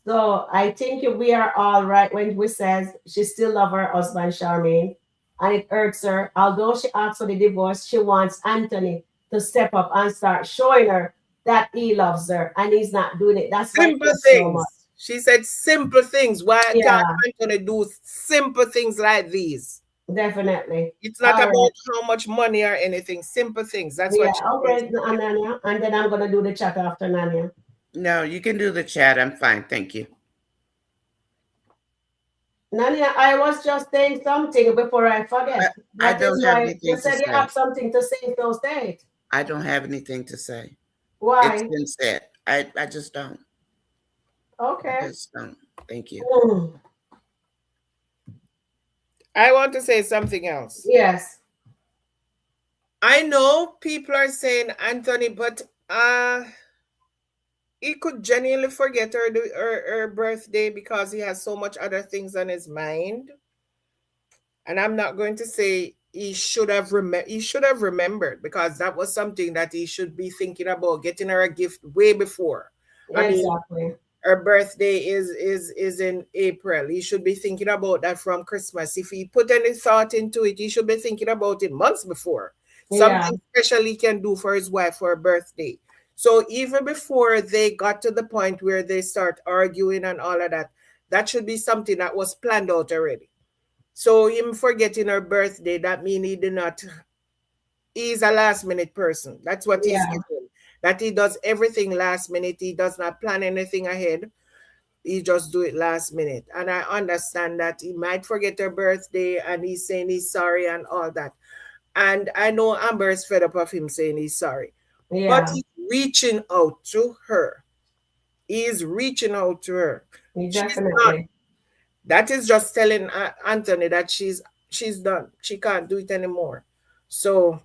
So I think we are all right when we says she still love her husband, Charmaine, and it hurts her. Although she asked for the divorce, she wants Anthony to step up and start showing her that he loves her and he's not doing it. That's why it Simple hurts so much. things. She said simple things. Why can't Yeah, Anthony do simple things like these? definitely. It's not All right. about how much money or anything. Simple things. That's Yeah, what she wants. okay, Nanya. And then I'm gonna do the chat after Nanya. No, you can do the chat. I'm fine. Thank you. Nanya, I was just saying something before I I, forget. I That is don't have why you anything to said you say. have something to say, so say it. I don't have anything to say. It's Why? been said. I just don't. Okay. Just don't. Thank you. Mm, I want to say something else. yes. I know people are saying Anthony, but he could genuinely forget her birthday because he has so much other things on his mind. And I'm not going to say he should have remembered, because that was something that he should be thinking about, getting her a gift way before. I mean, Exactly. her birthday is in April. He should be thinking about that from Christmas. If he put any thought into it, he should be thinking about it months before. Yeah. Something special he can do for his wife for her birthday. So even before they got to the point where they start arguing and all of that, that should be something that was planned out already. So him forgetting her birthday, that means he did not. He's a last minute person. That's what he's Yeah. getting. That he does everything last minute. He does not plan anything ahead. He just do it last minute. And I understand that he might forget her birthday and he's saying he's sorry and all that. And I know Amber is fed up of him saying he's sorry. But Yeah. he's reaching out to her. He's reaching out to her. She's not. Definitely. That is just telling Anthony that she's done. She can't do it anymore. So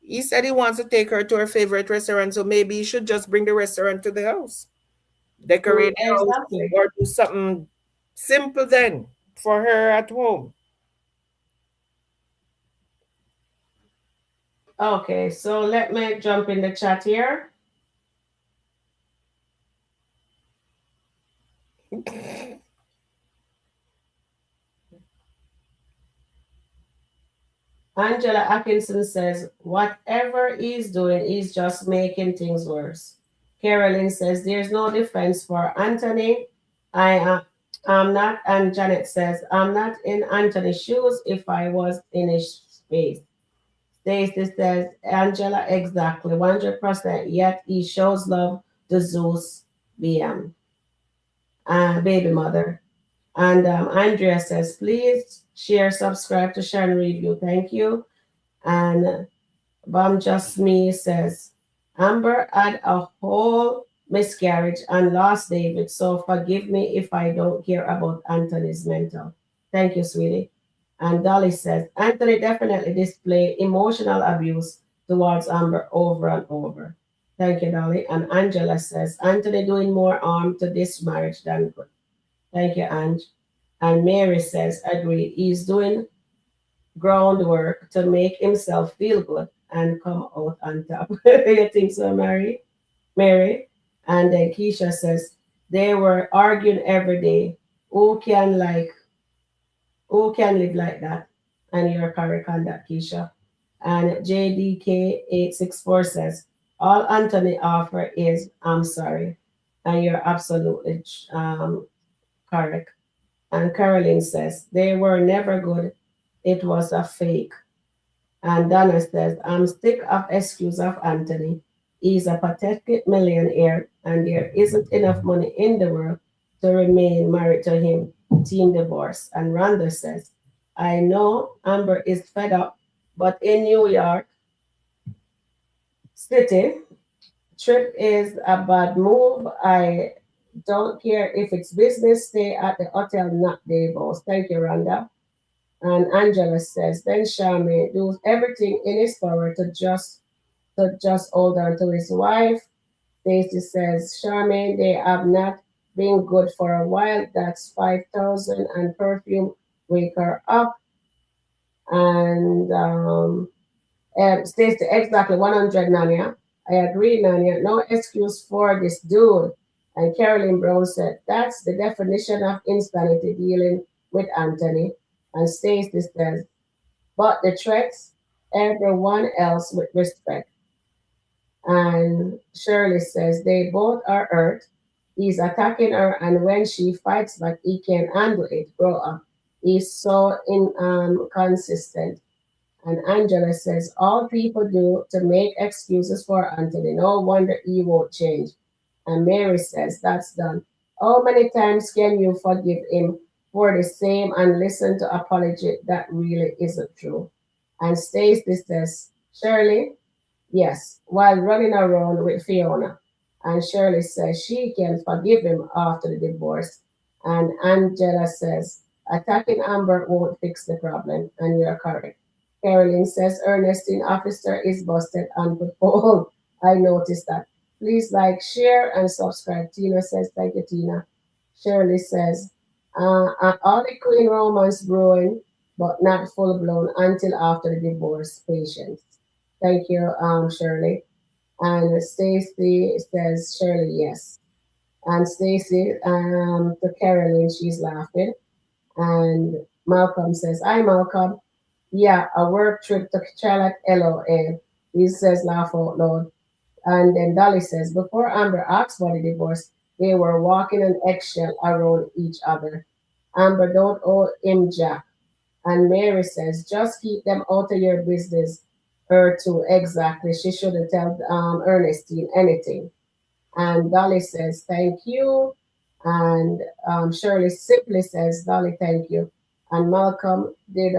he said he wants to take her to her favorite restaurant. So maybe he should just bring the restaurant to the house, decorate the house, Exactly. or do something simple then for her at home. Okay, so let me jump in the chat here. Angela Atkinson says, whatever he's doing, he's just making things worse. Carolyn says, there's no defense for Anthony. I'm not. And Janet says, I'm not in Anthony's shoes if I was in his space. Stacy says, Angela, exactly, 100%. Yet he shows love to Zeus BM, baby mother. And Andrea says, please share, subscribe to Sharon Review. Thank you. And Bam Just Me says, Amber had a whole miscarriage and lost David, so forgive me if I don't care about Anthony's mental. Thank you, sweetie. And Dolly says, Anthony definitely displayed emotional abuse towards Amber over and over. Thank you, Dolly. And Angela says, Anthony doing more harm to this marriage than good. Thank you, Ange. And Mary says, agreed. He's doing groundwork to make himself feel good and come out on top. You think so, Mary? Mary? And then Keisha says, they were arguing every day. Who can like, who can live like that? And you're correct on that, Keisha. And JDK864 says, all Anthony offer is, I'm sorry. And you're absolutely correct. And Caroline says, they were never good. It was a fake. And Donna says, I'm sick of excuse of Anthony. He's a pathetic millionaire and there isn't enough money in the world to remain married to him. Team divorce. And Rhonda says, I know Amber is fed up, but in New York City, trip is a bad move. I don't care if it's business, stay at the hotel, not divorce. Thank you, Rhonda. And Angela says, then Charmaine do everything in his power to just hold on to his wife. Stacy says, Charmaine, they have not been good for a while. That's 5,000 and perfume wake her up. And Stacy, exactly 100, Nanya. I agree, Nanya. No excuse for this dude. And Carolyn Brown said, that's the definition of insanity dealing with Anthony. And Stacy says, but the threats everyone else with respect. And Shirley says they both are hurt. He's attacking her, and when she fights back, he can't handle it. Grow up. He's so inconsistent. And Angela says, all people do to make excuses for Anthony. No wonder he won't change. And Mary says, that's done. How many times can you forgive him for the same and listen to apology that really isn't true? And Stacy says, Shirley, yes, while running around with Fiona. And Shirley says she can forgive him after the divorce. And Angela says, attacking Amber won't fix the problem. And you're correct. Carolyn says, Ernestine officer is busted on patrol. I noticed that. Please like, share, and subscribe. Tina says, thank you, Tina. Shirley says, all the Queen romance brewing, but not full blown until after the divorce. Patience. Thank you, Shirley. And Stacy says, Shirley, yes. And Stacy, to Carolyn, she's laughing. And Malcolm says, hi, Malcolm. Yeah, a work trip to Charlotte, LOL. He says, laugh out loud. And then Dolly says, before Amber asked for the divorce, they were walking on eggshell around each other. Amber don't owe him jack. And Mary says, just keep them out of your business. Her too, exactly. She shouldn't tell Ernestine anything. And Dolly says, thank you. And Shirley simply says, Dolly, thank you. And Malcolm did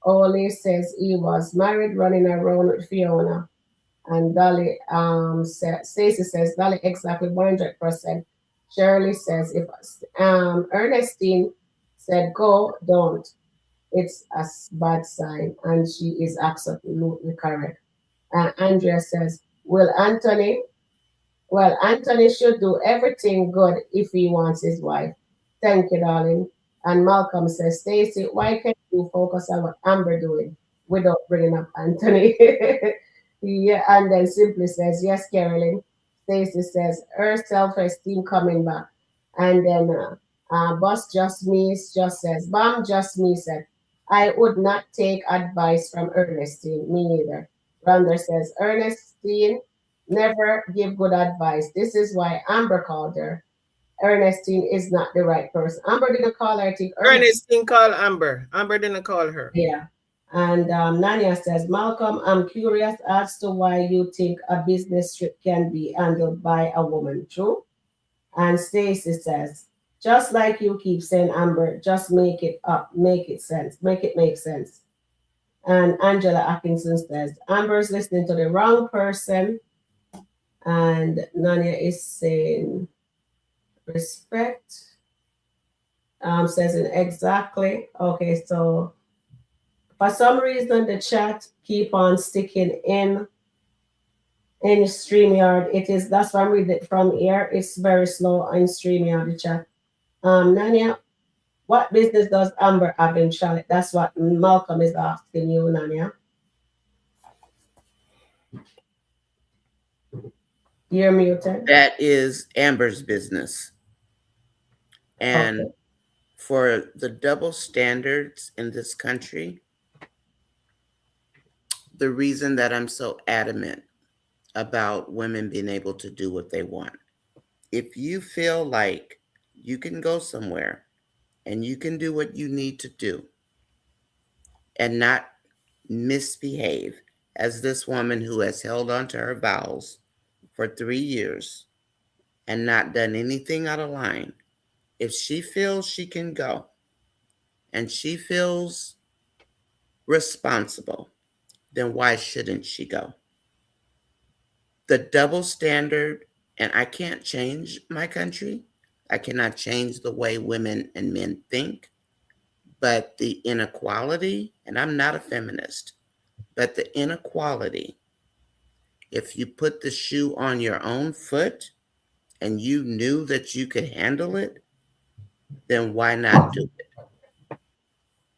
only says he was married, running around with Fiona. And Dolly, Stacey says, Dolly, exactly 100%. Shirley says, if Ernestine said go, don't. It's a bad sign. And she is absolutely correct. Andrea says, will Anthony well, Anthony should do everything good if he wants his wife. Thank you, darling. And Malcolm says, Stacy, why can't you focus on what Amber doing without bringing up Anthony? Yeah, and then simply says, yes, Carolyn. Stacy says, her self-esteem coming back. And then Boss Just Me just says, Mom Just Me said, I would not take advice from Ernestine. Me neither. Rhonda says, Ernestine never give good advice. This is why Amber called her. Ernestine is not the right person. Amber didn't call her, I think Ernestine called Amber. Amber didn't call her. Yeah. And Nanya says, Malcolm, I'm curious as to why you think a business trip can be handled by a woman. True? And Stacy says, just like you keep saying, Amber, just make it up, make it sense, make it make sense. And Angela Atkinson says, Amber's listening to the wrong person. And Nanya is saying, respect. Says it exactly. Okay, so for some reason the chat keep on sticking in StreamYard. It is that's why I'm reading it from here. It's very slow in StreamYard, the chat. Nanya, what business does Amber have in Charlotte? That's what Malcolm is asking you, Nanya. You're muted. That is Amber's business. And Okay. for the double standards in this country, the reason that I'm so adamant about women being able to do what they want. If you feel like you can go somewhere and you can do what you need to do and not misbehave, as this woman who has held on to her vows for 3 years and not done anything out of line, if she feels she can go and she feels responsible, then why shouldn't she go? The double standard, and I can't change my country. I cannot change the way women and men think, but the inequality, and I'm not a feminist, but the inequality, if you put the shoe on your own foot and you knew that you could handle it, then why not do it?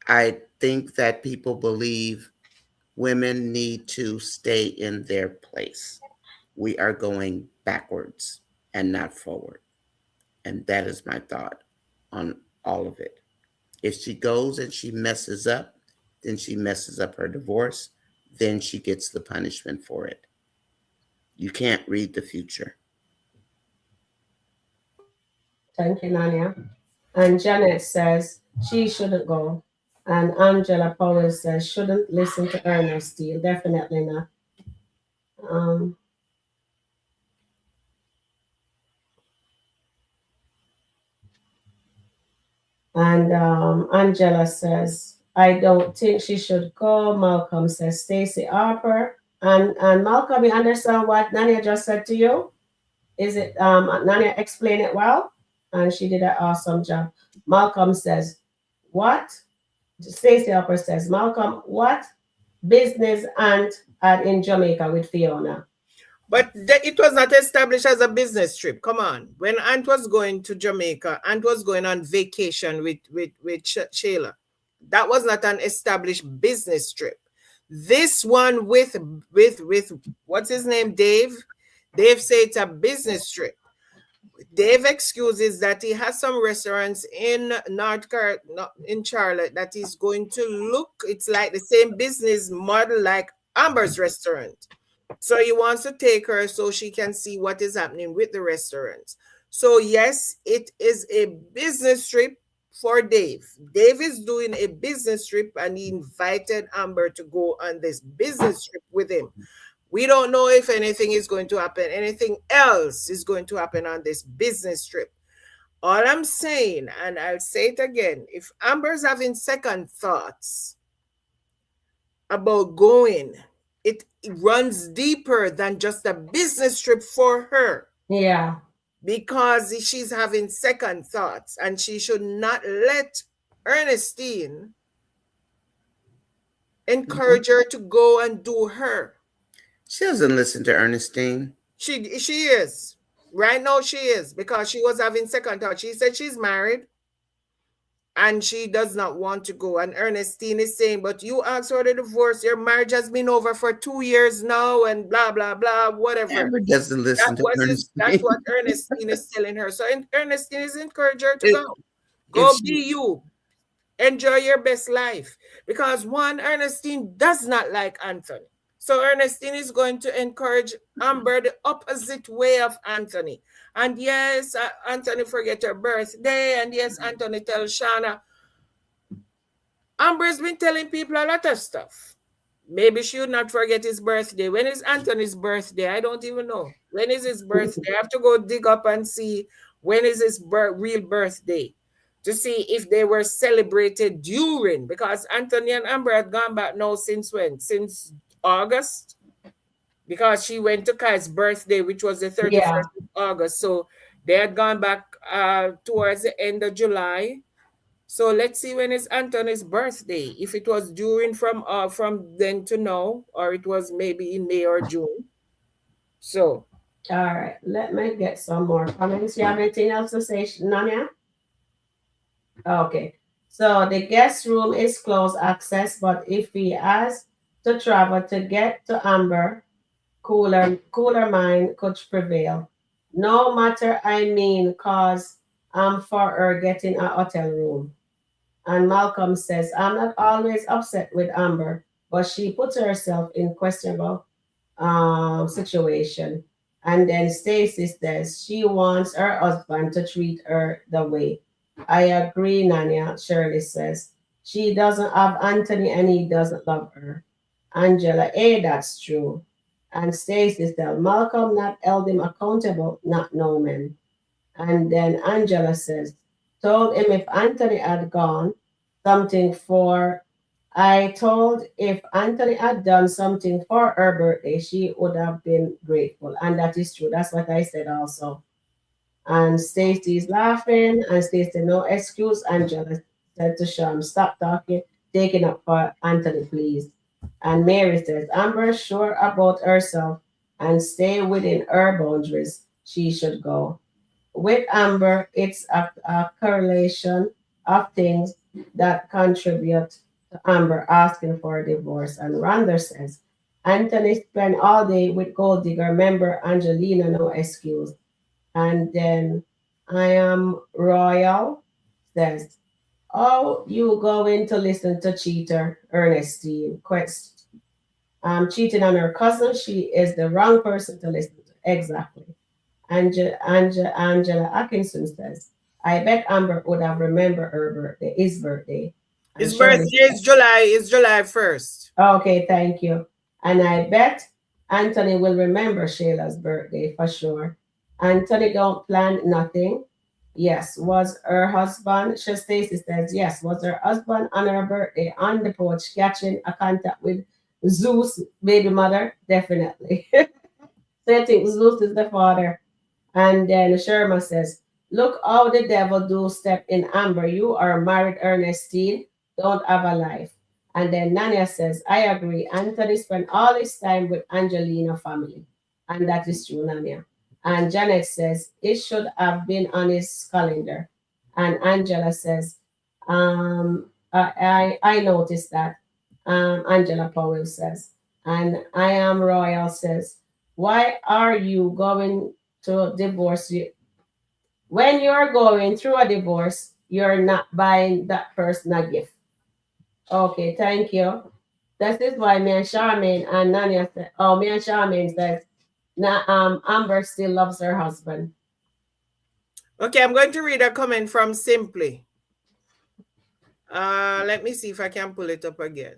I think that people believe women need to stay in their place. We are going backwards and not forward. And that is my thought on all of it. If she goes and she messes up, then she messes up her divorce, then she gets the punishment for it. You can't read the future. Thank you, Nanya. And Janet says she shouldn't go. And Angela Powell says shouldn't listen to Ernestine. Definitely not. Um, and Angela says, I don't think she should go. Malcolm says Stacey Harper. And Malcolm, you understand what Nanya just said to you? Is it Nanya explained it well? And she did an awesome job. Malcolm says, what? Stacey Harper says, Malcolm, what? Business and in Jamaica with Fiona. But it was not established as a business trip. Come on. When Aunt was going to Jamaica, Aunt was going on vacation with Shayla. That was not an established business trip. This one with what's his name, Dave? Dave said it's a business trip. Dave excuses that he has some restaurants in in Charlotte that he's going to look. It's like the same business model like Amber's restaurant. So he wants to take her so she can see what is happening with the restaurants. So yes, it is a business trip for Dave. Dave is doing a business trip and he invited Amber to go on this business trip with him. We don't know if anything is going to happen. Anything else is going to happen on this business trip. All I'm saying, and I'll say it again, if Amber's having second thoughts about going, it runs deeper than just a business trip for her. Yeah. Because she's having second thoughts and she should not let Ernestine encourage her to go and do her. She doesn't listen to Ernestine. She is. Right now she is, because she was having second thought. She said she's married and she does not want to go. And Ernestine is saying, but you asked for the divorce. Your marriage has been over for 2 years now and blah, blah, blah, whatever. Amber doesn't listen to Ernestine. That's what Ernestine is telling her. So Ernestine is encouraging her to go. Go be you. Enjoy your best life. Because one, Ernestine does not like Anthony. So Ernestine is going to encourage Amber the opposite way of Anthony. And yes, Anthony forget her birthday. And yes, Anthony tells Shauna. Amber's been telling people a lot of stuff. Maybe she would not forget his birthday. When is Anthony's birthday? I don't even know. When is his birthday? I have to go dig up and see when is his real birthday to see if they were celebrated during. Because Anthony and Amber had gone back now since when? Since August, because she went to Kai's birthday, which was the 31st of August. So they had gone back towards the end of July. So let's see when is Anthony's birthday. If it was during from then to now, or it was maybe in May or June. So. All right, let me get some more comments. You have anything else to say, Nanya? Okay. So the guest room is closed access, but if he has to travel to get to Amber, cooler mind could prevail. No matter, I mean, cause I'm for her getting a hotel room. And Malcolm says, I'm not always upset with Amber, but she puts herself in questionable situation. And then Stacy says she wants her husband to treat her the way. I agree, Nanya. Shirley says she doesn't have Anthony and he doesn't love her. Angela, that's true. And Stacy says Malcolm not held him accountable, not Norman. And then Angela says, told him if Anthony had gone something for, I told if Anthony had done something for her birthday, she would have been grateful. And that is true. That's what I said also. And Stacy's laughing, and Stacy, no excuse. Angela said to Sean, stop talking, taking up for Anthony, please. And Mary says, Amber sure about herself and stay within her boundaries. She should go. With Amber, it's a correlation of things that contribute to Amber asking for a divorce. And Rhonda says, Anthony spent all day with Gold Digger. Remember, Angelina, no excuse. And then I am Royal says, oh, you going to listen to cheater Ernestine? Quest. cheating on her cousin, she is the wrong person to listen to. Exactly. Angela Atkinson says, I bet Amber would have remembered her birthday, his birthday. And His Shirley birthday is July 1st. Okay, thank you. And I bet Anthony will remember Shayla's birthday for sure. Anthony don't plan nothing. Yes, was her husband, Stacy says, yes, was her husband on her birthday on the porch catching a contact with Zeus, baby mother? Definitely. So I think Zeus is the father. And then Sherma says, look how the devil do step in Amber. You are married, Ernestine. Don't have a life. And then Nania says, I agree. Anthony spent all his time with Angelina family. And that is true, Nania. And Janet says, it should have been on his calendar. And Angela says, I noticed that. Angela Powell says. And I am Royal says, why are you going to divorce you? When you're going through a divorce, you're not buying that person a gift. Okay, thank you. That is why me and Charmaine and Nanya said, oh, me and Charmaine says, Amber still loves her husband. Okay, I'm going to read a comment from Simply. Let me see if I can pull it up again.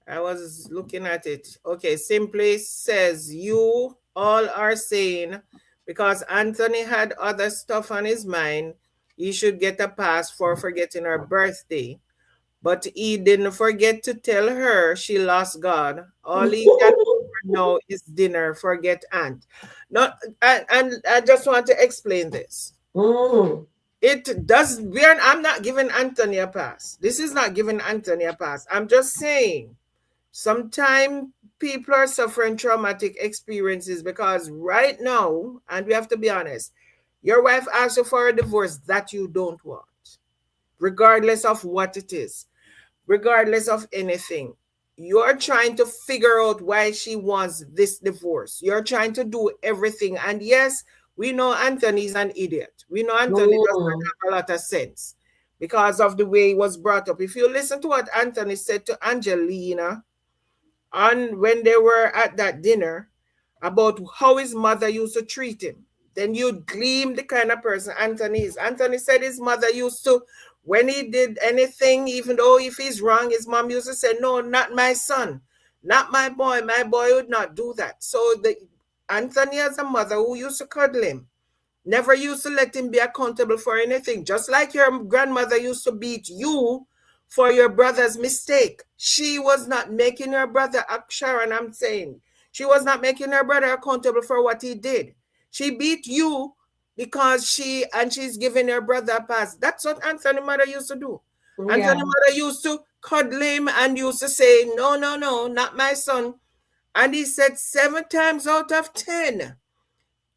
I was looking at it. Okay, Simply says, you all are saying because Anthony had other stuff on his mind, he should get a pass for forgetting her birthday. But he didn't forget to tell her she lost God. All he can offer now is dinner. Forget aunt. Not, and I just want to explain this. It does. I'm not giving Anthony a pass. This is not giving Anthony a pass. I'm just saying, sometimes people are suffering traumatic experiences because right now, and we have to be honest, your wife asks you for a divorce that you don't want, regardless of what it is. Regardless of anything, you're trying to figure out why she wants this divorce. You're trying to do everything. And yes, we know Anthony's an idiot. We know Anthony does not have a lot of sense because of the way he was brought up. If you listen to what Anthony said to Angelina when they were at that dinner about how his mother used to treat him, then you'd glean the kind of person Anthony is. Anthony said his mother used to, when he did anything, even though if he's wrong, his mom used to say, no, not my son, not my boy would not do that. So Anthony has a mother who used to cuddle him, never used to let him be accountable for anything. Just like your grandmother used to beat you for your brother's mistake. She was not making her brother, Sharon, I'm saying, she was not making her brother accountable for what he did. She beat you because she's giving her brother a pass. That's what Anthony's mother used to do. Yeah. Anthony's mother used to cuddle him and used to say, no, not my son. And he said 7 times out of 10,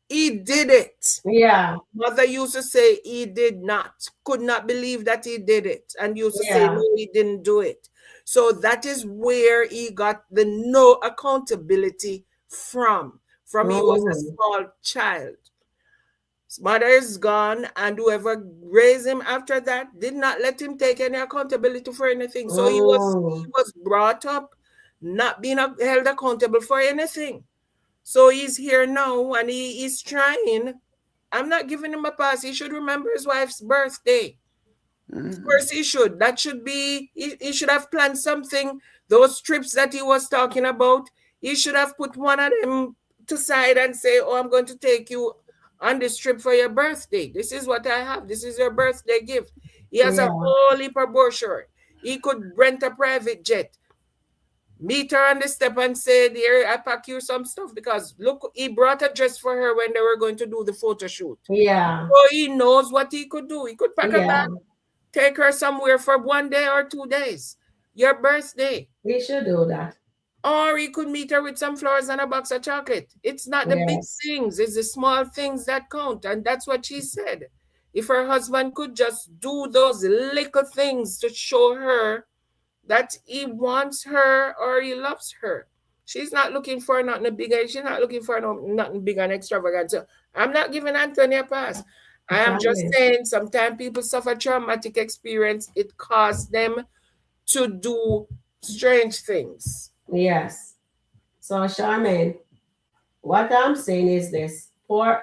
he did it. Yeah. Mother used to say he did not, could not believe that he did it. And used to say, no, he didn't do it. So that is where he got the no accountability from he was a small child. His mother is gone, and whoever raised him after that did not let him take any accountability for anything. So he was brought up not being held accountable for anything. So he's here now, and he is trying. I'm not giving him a pass. He should remember his wife's birthday. Of course he should. That should be, he should have planned something. Those trips that he was talking about, he should have put one of them to side and say, oh, I'm going to take you on this trip for your birthday. This is what I have. This is your birthday gift. He has a whole heap of brochure. He could rent a private jet, meet her on the step and say, here, I pack you some stuff because look, he brought a dress for her when they were going to do the photo shoot. Yeah. So he knows what he could do. He could pack a bag, take her somewhere for 1 day or 2 days. Your birthday. We should do that. Or he could meet her with some flowers and a box of chocolate. It's not the big things. It's the small things that count. And that's what she said. If her husband could just do those little things to show her that he wants her or he loves her. She's not looking for nothing big. She's not looking for nothing big and extravagant. So I'm not giving Anthony a pass. I am just saying sometimes people suffer traumatic experience. It causes them to do strange things. Yes. So Charmaine, what I'm saying is this. Poor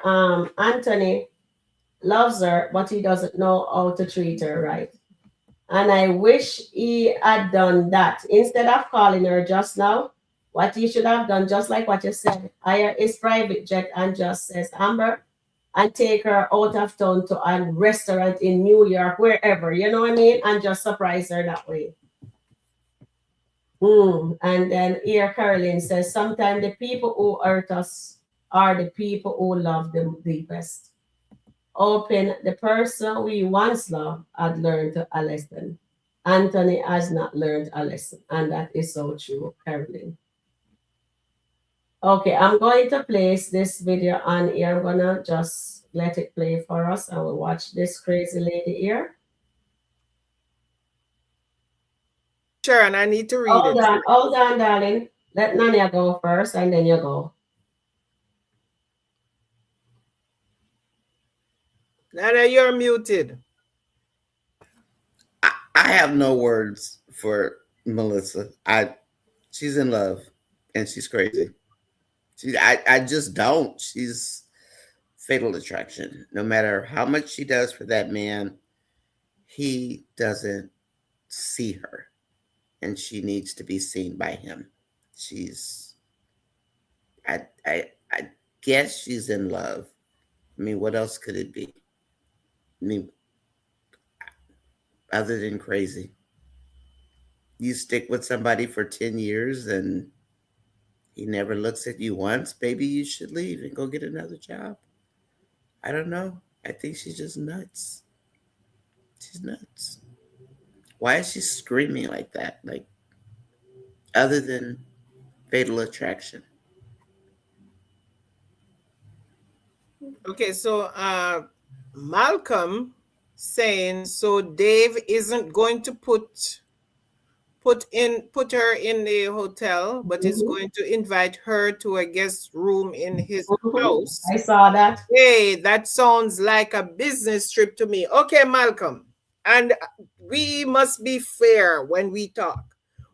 Anthony loves her, but he doesn't know how to treat her right. And I wish he had done that. Instead of calling her just now, what he should have done, just like what you said, hire his private jet and just says, Amber, and take her out of town to a restaurant in New York, wherever, you know what I mean? And just surprise her that way. And then here Caroline says, sometimes the people who hurt us are the people who love them deepest. Open, the person we once loved had learned a lesson. Anthony has not learned a lesson. And that is so true, Caroline. Okay, I'm going to place this video on here. I'm gonna just let it play for us. I will watch this crazy lady here. Sharon, I need to read it. Hold on, darling. Let Nanya go first, and then you go. Nanya, you're muted. I have no words for Melissa. She's in love, and she's crazy. I just don't. She's fatal attraction. No matter how much she does for that man, he doesn't see her, and she needs to be seen by him. I guess she's in love. I mean, what else could it be? I mean, other than crazy. You stick with somebody for 10 years and he never looks at you once, maybe you should leave and go get another job. I don't know. I think she's just nuts. She's nuts. Why is she screaming like that? Like, other than fatal attraction. Okay, so Malcolm saying, so Dave isn't going to put her in the hotel, but is going to invite her to a guest room in his house. I saw that. Hey, that sounds like a business trip to me. Okay, Malcolm, and we must be fair when we talk.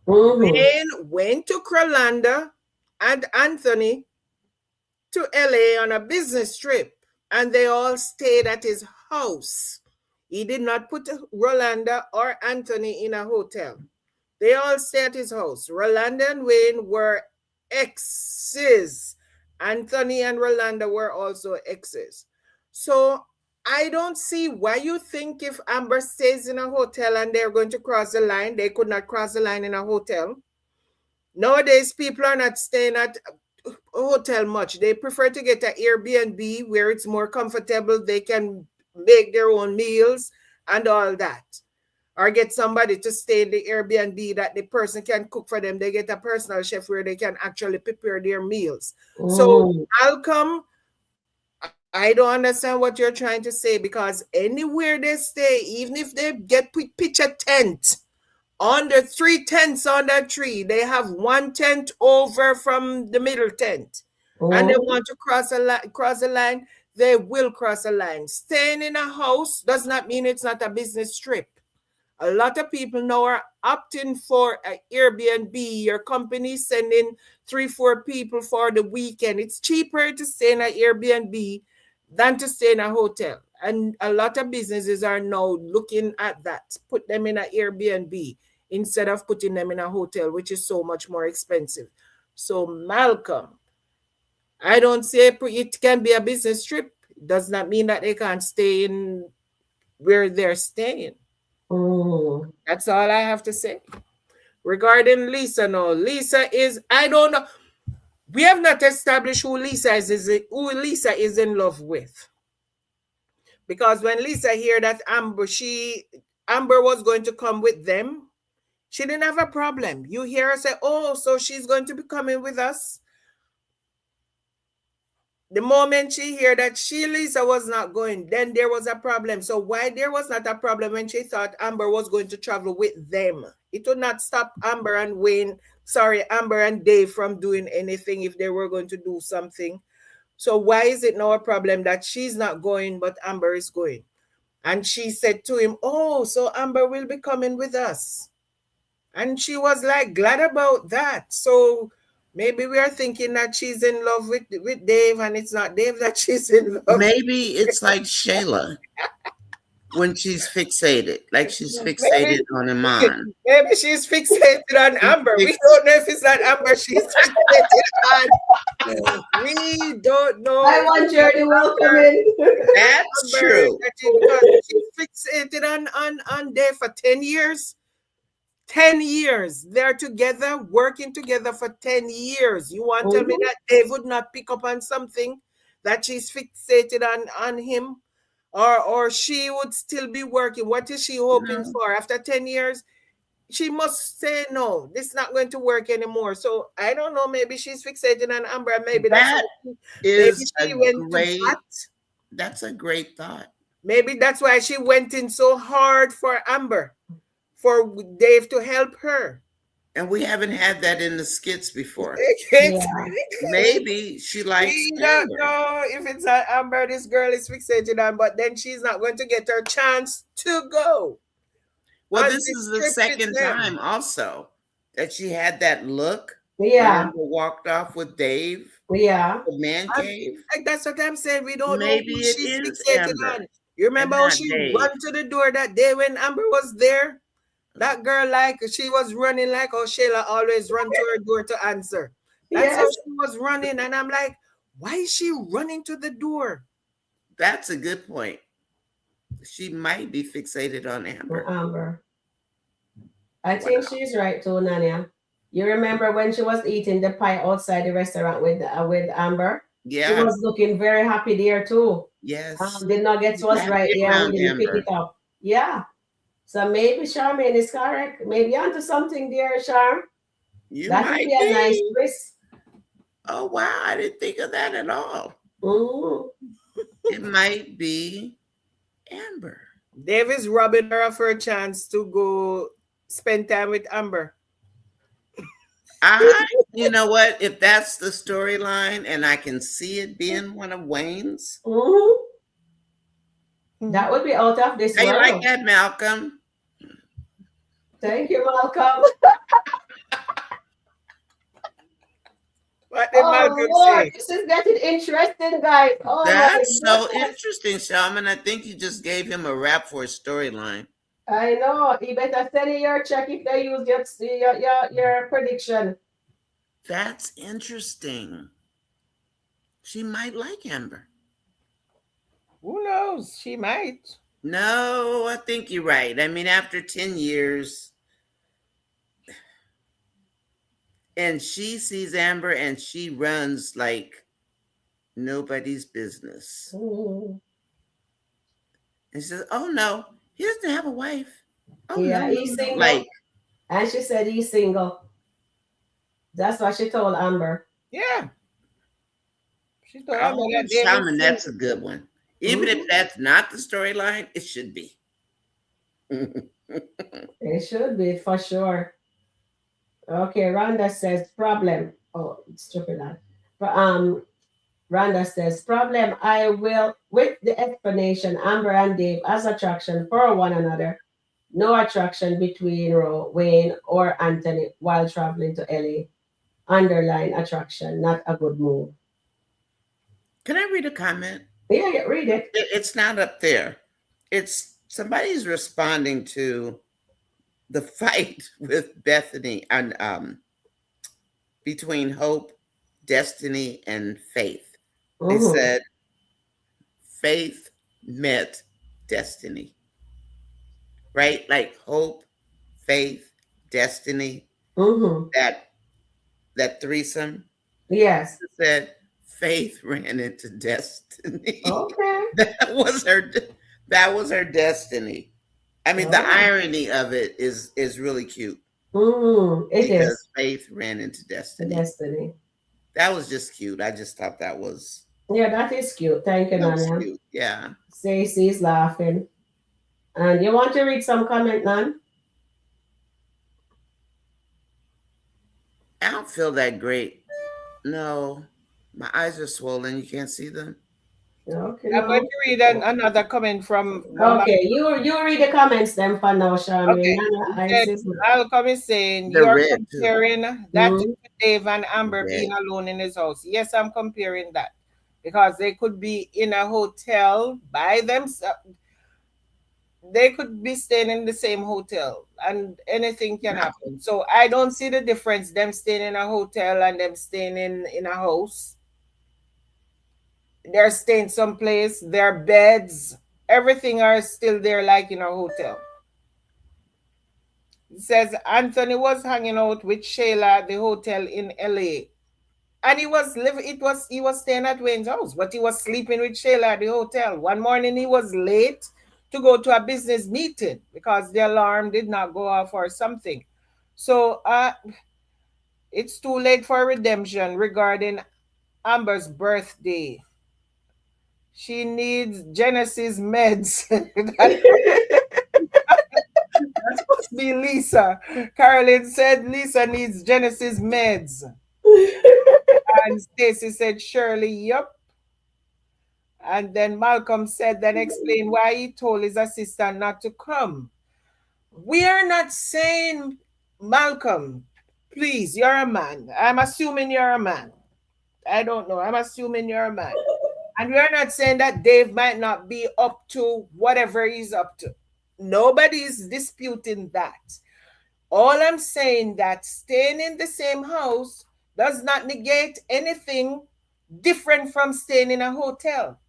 Wayne went to Kralanda and Anthony to LA on a business trip, and they all stayed at his house. He did not put Rolanda or Anthony in a hotel. They all stayed at his house. Rolanda and Wayne were exes. Anthony and Rolanda were also exes. So I don't see why you think if Amber stays in a hotel and they're going to cross the line, they could not cross the line in a hotel. Nowadays, people are not staying at a hotel much. They prefer to get an Airbnb where it's more comfortable. They can make their own meals and all that. Or get somebody to stay in the Airbnb that the person can cook for them. They get a personal chef where they can actually prepare their meals. So Malcolm, I don't understand what you're trying to say, because anywhere they stay, even if they pitch a tent, under 3 tents on that tree, they have 1 tent over from the middle tent. And they want to cross a line, they will cross a line. Staying in a house does not mean it's not a business trip. A lot of people now are opting for an Airbnb. Your company sending 3-4 people for the weekend. It's cheaper to stay in an Airbnb than to stay in a hotel. And a lot of businesses are now looking at that. Put them in an Airbnb instead of putting them in a hotel, which is so much more expensive. So Malcolm, I don't say it can be a business trip. It does not mean that they can't stay in where they're staying. That's all I have to say. Regarding Lesa, no. Lesa is, I don't know. We have not established who Lesa is in love with. Because when Lesa heard that Amber was going to come with them, she didn't have a problem. You hear her say, oh, so she's going to be coming with us. The moment she heard that Lesa was not going, then there was a problem. So why there was not a problem when she thought Amber was going to travel with them? It would not stop Amber and Dave from doing anything if they were going to do something. So why is it now a problem that she's not going, but Amber is going? And she said to him, oh, so Amber will be coming with us. And she was like glad about that. So maybe we are thinking that she's in love with Dave, and it's not Dave that she's in love with. Maybe it's like Shayla when she's fixated, like she's Maybe fixated on Iman. maybe she's fixated on She's Amber. We fix- don't know if it's not Amber she's fixated on. We don't know. I want Journey welcome in. That's Amber, true. because she's fixated on Dave for 10 years. 10 years. They're together, working together for 10 years. You want to tell me that Dave would not pick up on something that she's fixated on him? Or she would still be working. What is she hoping for? After 10 years, she must say no, this is not going to work anymore. So I don't know, maybe she's fixated on Amber. Maybe That maybe is she a went great. to bat. That's a great thought. Maybe that's why she went in so hard for Amber, for Dave to help her. And we haven't had that in the skits before. Yeah. Maybe she likes We don't Amber. know if it's not Amber this girl is fixated on, but then she's not going to get her chance to go. Well, on this is the trip with second them. time also that she had that look. Yeah. Amber walked off with Dave. Yeah. The man cave. Like, that's what I'm saying. We don't Maybe know who it she's is fixated Amber on. You remember and how not she Dave. ran to the door that day when Amber was there? That girl, like, she was running like how Shayla always run to her door to answer. That's how Yes. she was running. And I'm like, why is she running to the door? That's a good point. She might be fixated on Amber. Amber. I think she's right too, Nanya. You remember when she was eating the pie outside the restaurant with Amber? She Yeah. was looking very happy there too. Yes. The nuggets was Happy right there. around We didn't pick Amber. it up. Yeah. So maybe Charmaine is correct. Maybe onto something there, Charm. You That might would be a nice be. twist. Oh wow, I didn't think of that at all. Mm. It might be Amber. Dave is robbing her of her chance to go spend time with Amber. You know what? If that's the storyline and I can see it being one of Wayne's. That would be out of this How you world. like that, Malcolm? Thank you, Malcolm. What did Malcolm Lord, say? this is getting interesting, guys. Oh, That's my so goodness. interesting, Shaman. I think you just gave him a rap for a storyline. I know. You better send in your check if they use your prediction. That's interesting. She might like Amber. Who knows? She might. No, I think you're right. I mean, after 10 years, and she sees Amber and she runs like nobody's business. Mm. And she says, oh no, he doesn't have a wife. Oh Yeah, no, he's single. like, And she said he's single. That's what she told Amber. Yeah. She told Amber oh, that Dave is Shaman, that's a good one. Even if that's not the storyline, it should be. It should be for sure. Okay, Rhonda says problem. Oh, it's stupid that. But Rhonda says problem. I will with the explanation. Amber and Dave as attraction for one another. No attraction between Wayne or Anthony while traveling to LA. Underline attraction, not a good move. Can I read a comment? Yeah, read it. It's not up there. It's somebody's responding to the fight with Bethany and between hope, destiny, and faith. They said faith met destiny. Right? Like hope, faith, destiny. That threesome. Yes. It said faith ran into destiny. Okay. That was her destiny. I mean, the irony of it is really cute. It because is. faith ran into destiny. Destiny. That was just cute. I just thought that was. Yeah, that is cute. Thank you, Nanya. Cute. Yeah. Stacey's laughing. And you want to read some comment, Nan? I don't feel that great. No, my eyes are swollen. You can't see them. Okay, I'm going no. to read another comment from Okay, you read the comments then for now, Charmaine. Okay. Nana, He I said, see. Malcolm is saying, The you're red too. comparing that to Mm-hmm. Dave and Amber Red. being alone in his house. Yes, I'm comparing that because they could be in a hotel by themselves. They could be staying in the same hotel and anything can happen. So I don't see the difference them staying in a hotel and them staying in a house. They're staying someplace, their beds, everything are still there like in a hotel. It says Anthony was hanging out with Shayla at the hotel in LA. And he was staying at Wayne's house, but he was sleeping with Shayla at the hotel. One morning he was late to go to a business meeting because the alarm did not go off or something. So it's too late for redemption regarding Amber's birthday. She needs Genesis meds. That's supposed to be Lisa. Carolyn said Lisa needs Genesis meds. And Stacy said, Shirley, yup. And then Malcolm said, then explain why he told his assistant not to come. We are not saying, Malcolm, please, you're a man. I'm assuming you're a man. I don't know. I'm assuming you're a man. And we're not saying that Dave might not be up to whatever he's up to. Nobody's disputing that. All I'm saying that staying in the same house does not negate anything different from staying in a hotel.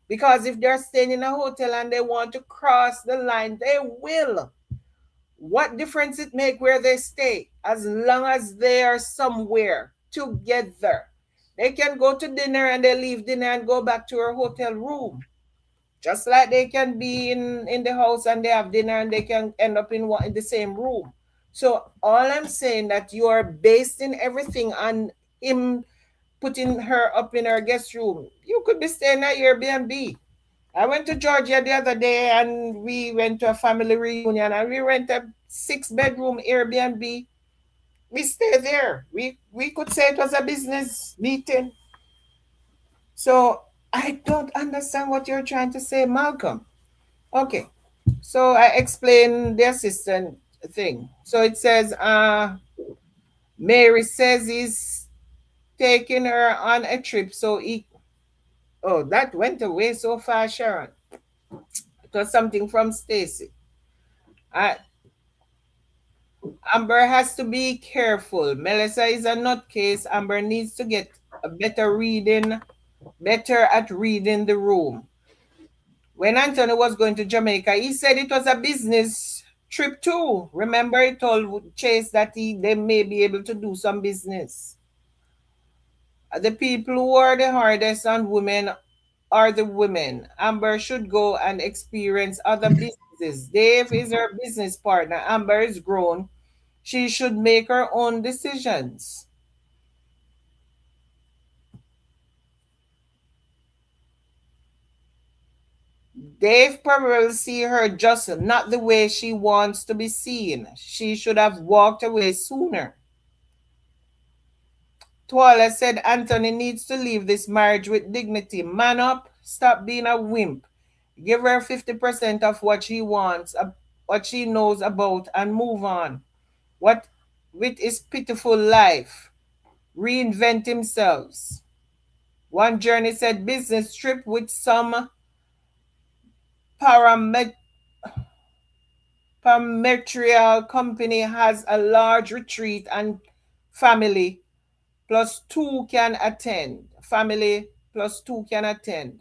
Because if they're staying in a hotel and they want to cross the line, they will. What difference it make where they stay as long as they are somewhere together? They can go to dinner and they leave dinner and go back to her hotel room. Just like they can be in the house and they have dinner and they can end up in the same room. So all I'm saying that you are basing everything on him putting her up in her guest room. You could be staying at Airbnb. I went to Georgia the other day and we went to a family reunion and we rent a 6-bedroom Airbnb. We stay there. We could say it was a business meeting. So I don't understand what you're trying to say, Malcolm. Okay. So I explain the assistant thing. So it says Mary says he's taking her on a trip. So he oh, that went away so fast, Sharon. It was something from Stacy. Uh, Amber has to be careful. Melissa is a nutcase. Amber needs to get a better at reading the room. When Anthony was going to Jamaica, he said it was a business trip too. Remember, he told Chase that they may be able to do some business. The people who are the hardest on women are the women. Amber should go and experience other businesses. Dave is her business partner. Amber is grown. She should make her own decisions. Dave probably will see her just not the way she wants to be seen. She should have walked away sooner. Twala said Anthony needs to leave this marriage with dignity. Man up, stop being a wimp. Give her 50% of what she wants, what she knows about, and move on. What with his pitiful life? Reinvent himself. One journey said business trip with some parametrial company has a large retreat and family plus two can attend. Family plus two can attend.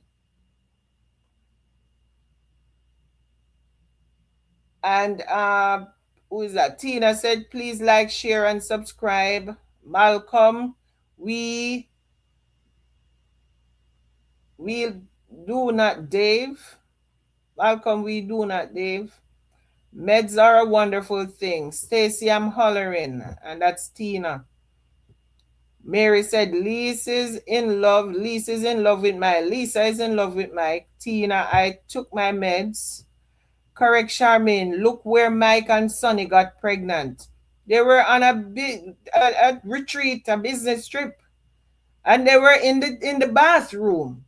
And who is that? Tina said, please like, share, and subscribe. Malcolm, we do not Dave. Malcolm, we do not Dave. Meds are a wonderful thing. Stacy, I'm hollering. And that's Tina. Mary said, Lisa is in love. Lisa is in love with Mike. Lisa is in love with Mike. Tina, I took my meds. Correct, Charmaine. Look where Mike and Sonny got pregnant. They were on a retreat, a business trip, and they were in the bathroom.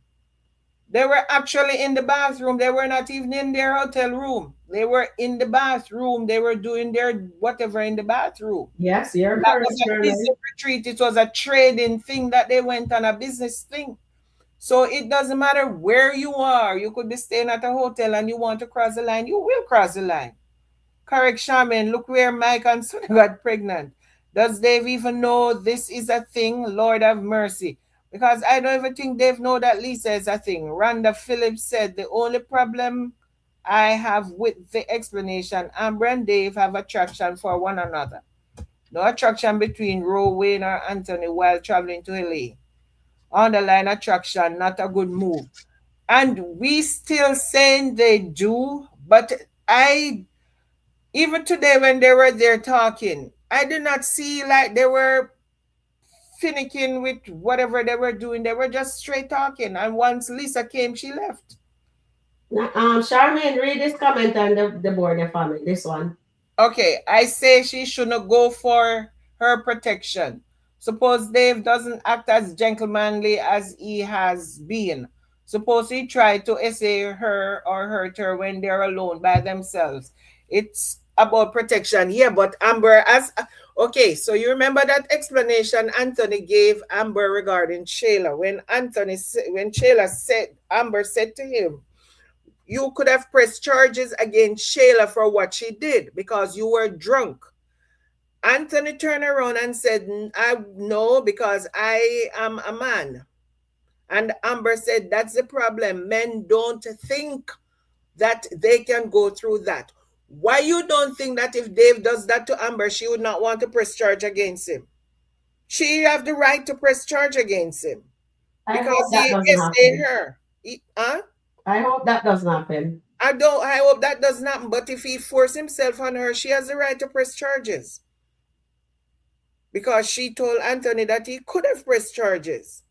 They were actually in the bathroom. They were not even in their hotel room. They were in the bathroom. They were doing their whatever in the bathroom. Yes, you're That correct, was a Sherman. business retreat. It was a trading thing that they went on, a business thing. So it doesn't matter where you are. You could be staying at a hotel and you want to cross the line, you will cross the line. Correct, Shaman. Look where Mike and Sonia got pregnant. Does Dave even know this is a thing? Lord have mercy. Because I don't even think Dave know that Lesa is a thing. Rhonda Phillips said the only problem I have with the explanation, Amber and Dave have attraction for one another. No attraction between Wayne or Anthony while traveling to LA. Underline attraction, not a good move. And we still saying they do, but I even today when they were there talking, I did not see like they were finicking with whatever they were doing. They were just straight talking. And once Lesa came, she left. Charmaine, read this comment on the board for me. This one. Okay, I say she shouldn't go for her protection. Suppose Dave doesn't act as gentlemanly as he has been. Suppose he tried to essay her or hurt her when they're alone by themselves. It's about protection. Yeah, but Amber, as okay, so you remember that explanation Anthony gave Amber regarding Shayla. When Shayla said, Amber said to him, you could have pressed charges against Shayla for what she did because you were drunk. Anthony turned around and said, I know because I am a man. And Amber said, that's the problem. Men don't think that they can go through that. Why you don't think that if Dave does that to Amber, she would not want to press charge against him? She have the right to press charge against him because he essayed her. I hope that doesn't happen. I hope that doesn't happen. But if he forced himself on her, she has the right to press charges. Because she told Anthony that he could have pressed charges.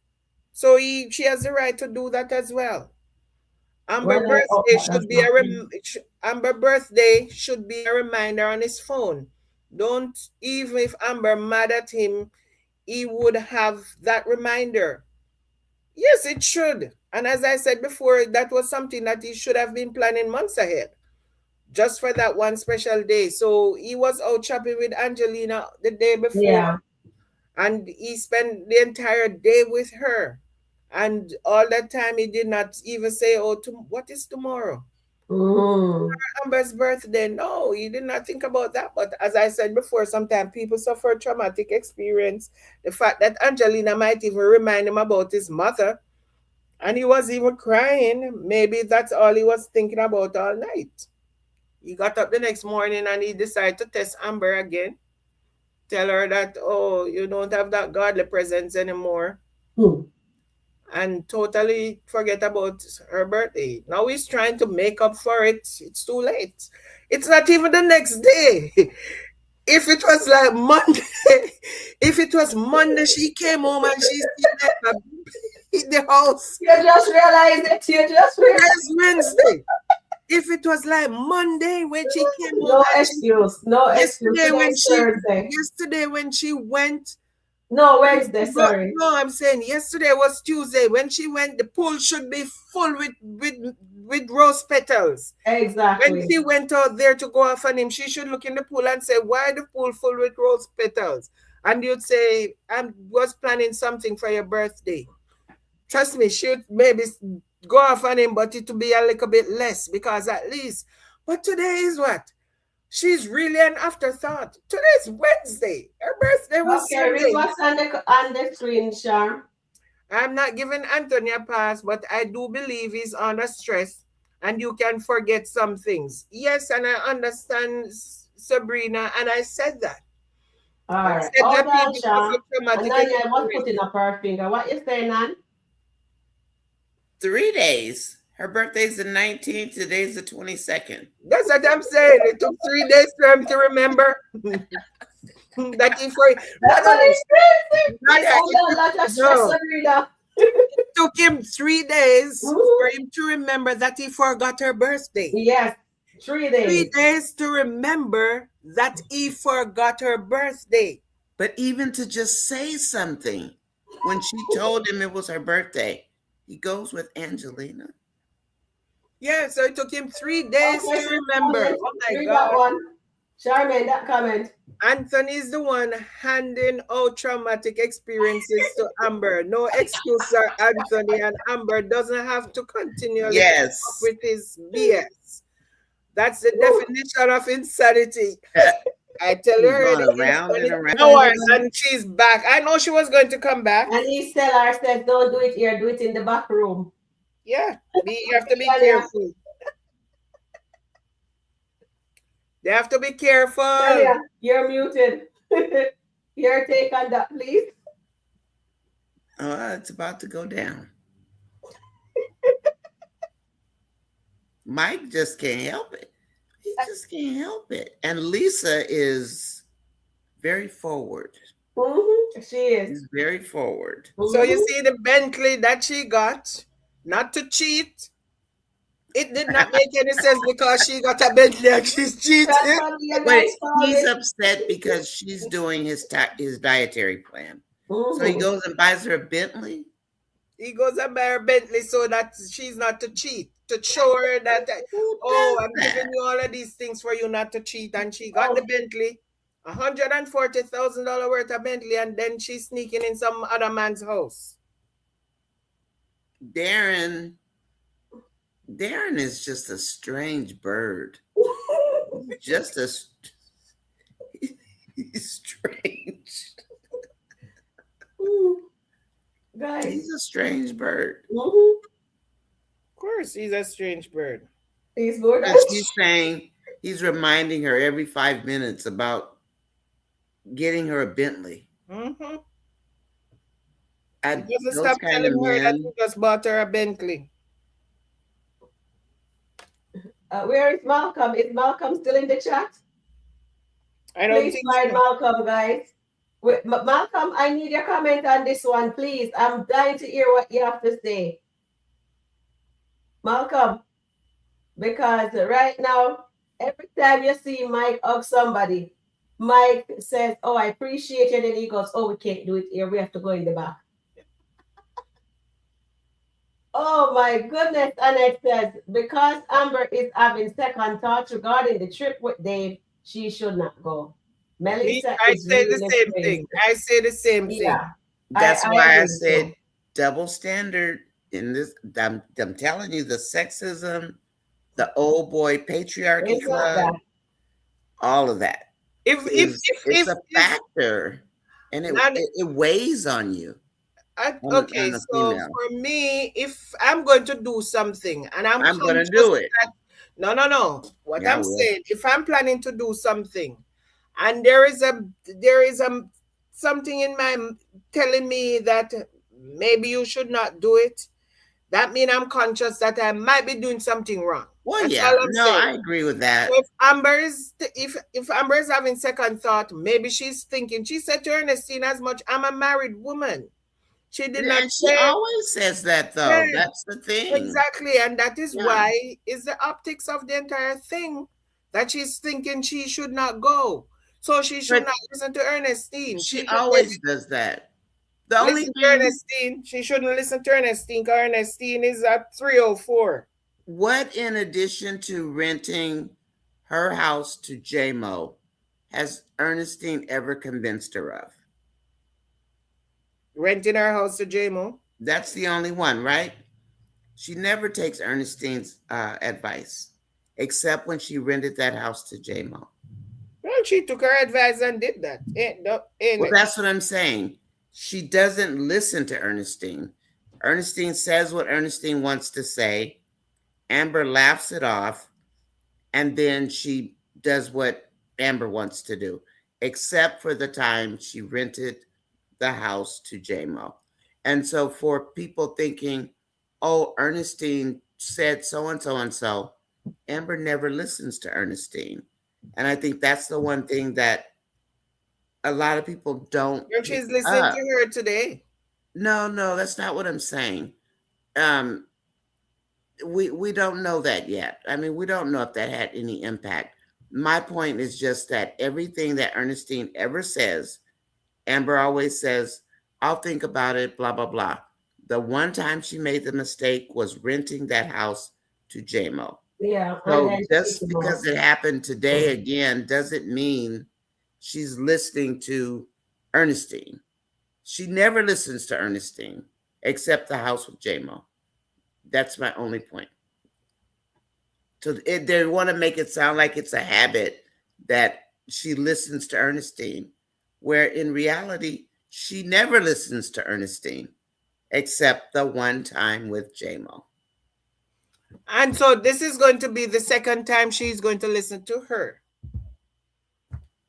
So she has the right to do that as well. Amber birthday should be a reminder on his phone. Don't, even if Amber mad at him, he would have that reminder. Yes, it should. And as I said before, that was something that he should have been planning months ahead, just for that one special day. So he was out shopping with Angelina the day before, and he spent the entire day with her. And all that time, he did not even say, what is tomorrow? Amber's birthday. No, he did not think about that. But as I said before, sometimes people suffer traumatic experience. The fact that Angelina might even remind him about his mother, and he was even crying. Maybe that's all he was thinking about all night. He got up the next morning and he decided to test Amber again. Tell her that, you don't have that godly presence anymore. And totally forget about her birthday. Now he's trying to make up for it. It's too late. It's not even the next day. If it was like Monday, she came home and she's still in the house. You just realized it. It's Wednesday. If it was like Monday when she came home. No excuse. Yesterday when she went. No, Wednesday, sorry. No, I'm saying yesterday was Tuesday. When she went, the pool should be full with rose petals. Exactly. When she went out there to go off on him, she should look in the pool and say, why the pool full with rose petals? And you'd say, I was planning something for your birthday. Trust me, she would maybe go off on him, but it would be a little bit less because at least. But today is what? She's really an afterthought. Today's Wednesday. Her birthday was Sunday. Read what's on the screen, Sharon. I'm not giving Anthony a pass, but I do believe he's under stress and you can forget some things. Yes, and I understand Sabrina, and I said that. All right. Hold on, Sharon. And then I was putting up her finger. What you saying, Nan? 3 days. Her birthday's the 19th. Today's the 22nd. That's what I'm saying. It took 3 days for him to remember. It took him 3 days for him to remember that he forgot her birthday. Yes, 3 days. 3 days to remember that he forgot her birthday. But even to just say something when she told him it was her birthday, he goes with Angelina. Yeah, so it took him 3 days to remember. Oh my Read that God. one. Charmaine, that comment. Anthony is the one handing out traumatic experiences to Amber. No excuse, sir, Anthony, and Amber doesn't have to continually keep up Yes. with his BS. That's the Woo. definition of insanity. I tell you He's already, going it's around on and its around. hours, and she's back. I know she was going to come back. And he said, don't do it here, do it in the back room. Yeah, you have to be Yeah. careful. They have to be careful. Talia, you're muted. Your take on that, please. Oh, it's about to go down. Mike just can't help it. He just can't help it. And Lesa is very forward. Mm-hmm. She is. She's very forward. So you see the Bentley that she got, not to cheat. It did not make any sense because she got a Bentley and she's cheating. But he's upset because she's doing his dietary plan. So he goes and buys her a Bentley. He goes and buy her Bentley so that she's not to cheat, to show her that, I'm giving you all of these things for you not to cheat. And she got the Bentley, $140,000 worth of Bentley, and then she's sneaking in some other man's house. Darren is just a strange bird. Just he's strange. Guys. He's a strange bird. Mm-hmm. Of course, he's a strange bird. He's good. She's saying he's reminding her every 5 minutes about getting her a Bentley. Mm-hmm. And he doesn't stop telling her that he just bought her a Bentley. Where is Malcolm? Is Malcolm still in the chat? I don't Please think find so. Malcolm, guys. Malcolm, I need your comment on this one, please. I'm dying to hear what you have to say. Malcolm, because right now, every time you see Mike hug somebody, Mike says, oh, I appreciate you. And then he goes, oh, we can't do it here. We have to go in the back. Oh my goodness. Annette says, because Amber is having second thoughts regarding the trip with Dave, she should not go. Melissa, I say the same thing. I say the same thing. That's why I said double standard in this. I'm telling you, the sexism, the old boy patriarchy club, all of that. It's a factor, and it weighs on you. Okay, so for me, if I'm going to do something and I'm going to do it. No. What I'm saying, if I'm planning to do something, and there is something in my telling me that maybe you should not do it, that means I'm conscious that I might be doing something wrong. Well, that's yeah, no, I agree with that. So if Amber is having second thought, maybe she's thinking. She said to Ernestine, as much, I'm a married woman. She did not say. She always says that, though. Yeah, that's the thing. Exactly, and that is why is the optics of the entire thing that she's thinking she should not go. So she should not listen to Ernestine. She always does that. The only thing, Ernestine, she shouldn't listen to Ernestine because Ernestine is at 304. What, in addition to renting her house to J-Mo, has Ernestine ever convinced her of? Renting her house to J-Mo? That's the only one, right? She never takes Ernestine's advice, except when she rented that house to J-Mo. Well, she took her advice and did that. Well, that's what I'm saying. She doesn't listen to Ernestine. Ernestine says what Ernestine wants to say. Amber laughs it off, and then she does what Amber wants to do, except for the time she rented the house to J-Mo. And so for people thinking, oh, Ernestine said so-and-so and so, Amber never listens to Ernestine. And I think that's the one thing that a lot of people don't. She's listening to her today. No, that's not what I'm saying. We don't know that yet. I mean, we don't know if that had any impact. My point is just that everything that Ernestine ever says, Amber always says, I'll think about it, blah, blah, blah. the one time she made the mistake was renting that house to JMO. Yeah. And So then just because it happened today again doesn't mean she's listening to Ernestine. She never listens to Ernestine except the house with JMO. That's my only point. So they want to make it sound like it's a habit that she listens to Ernestine, where in reality, she never listens to Ernestine except the one time with JMO. And so this is going to be the second time she's going to listen to her.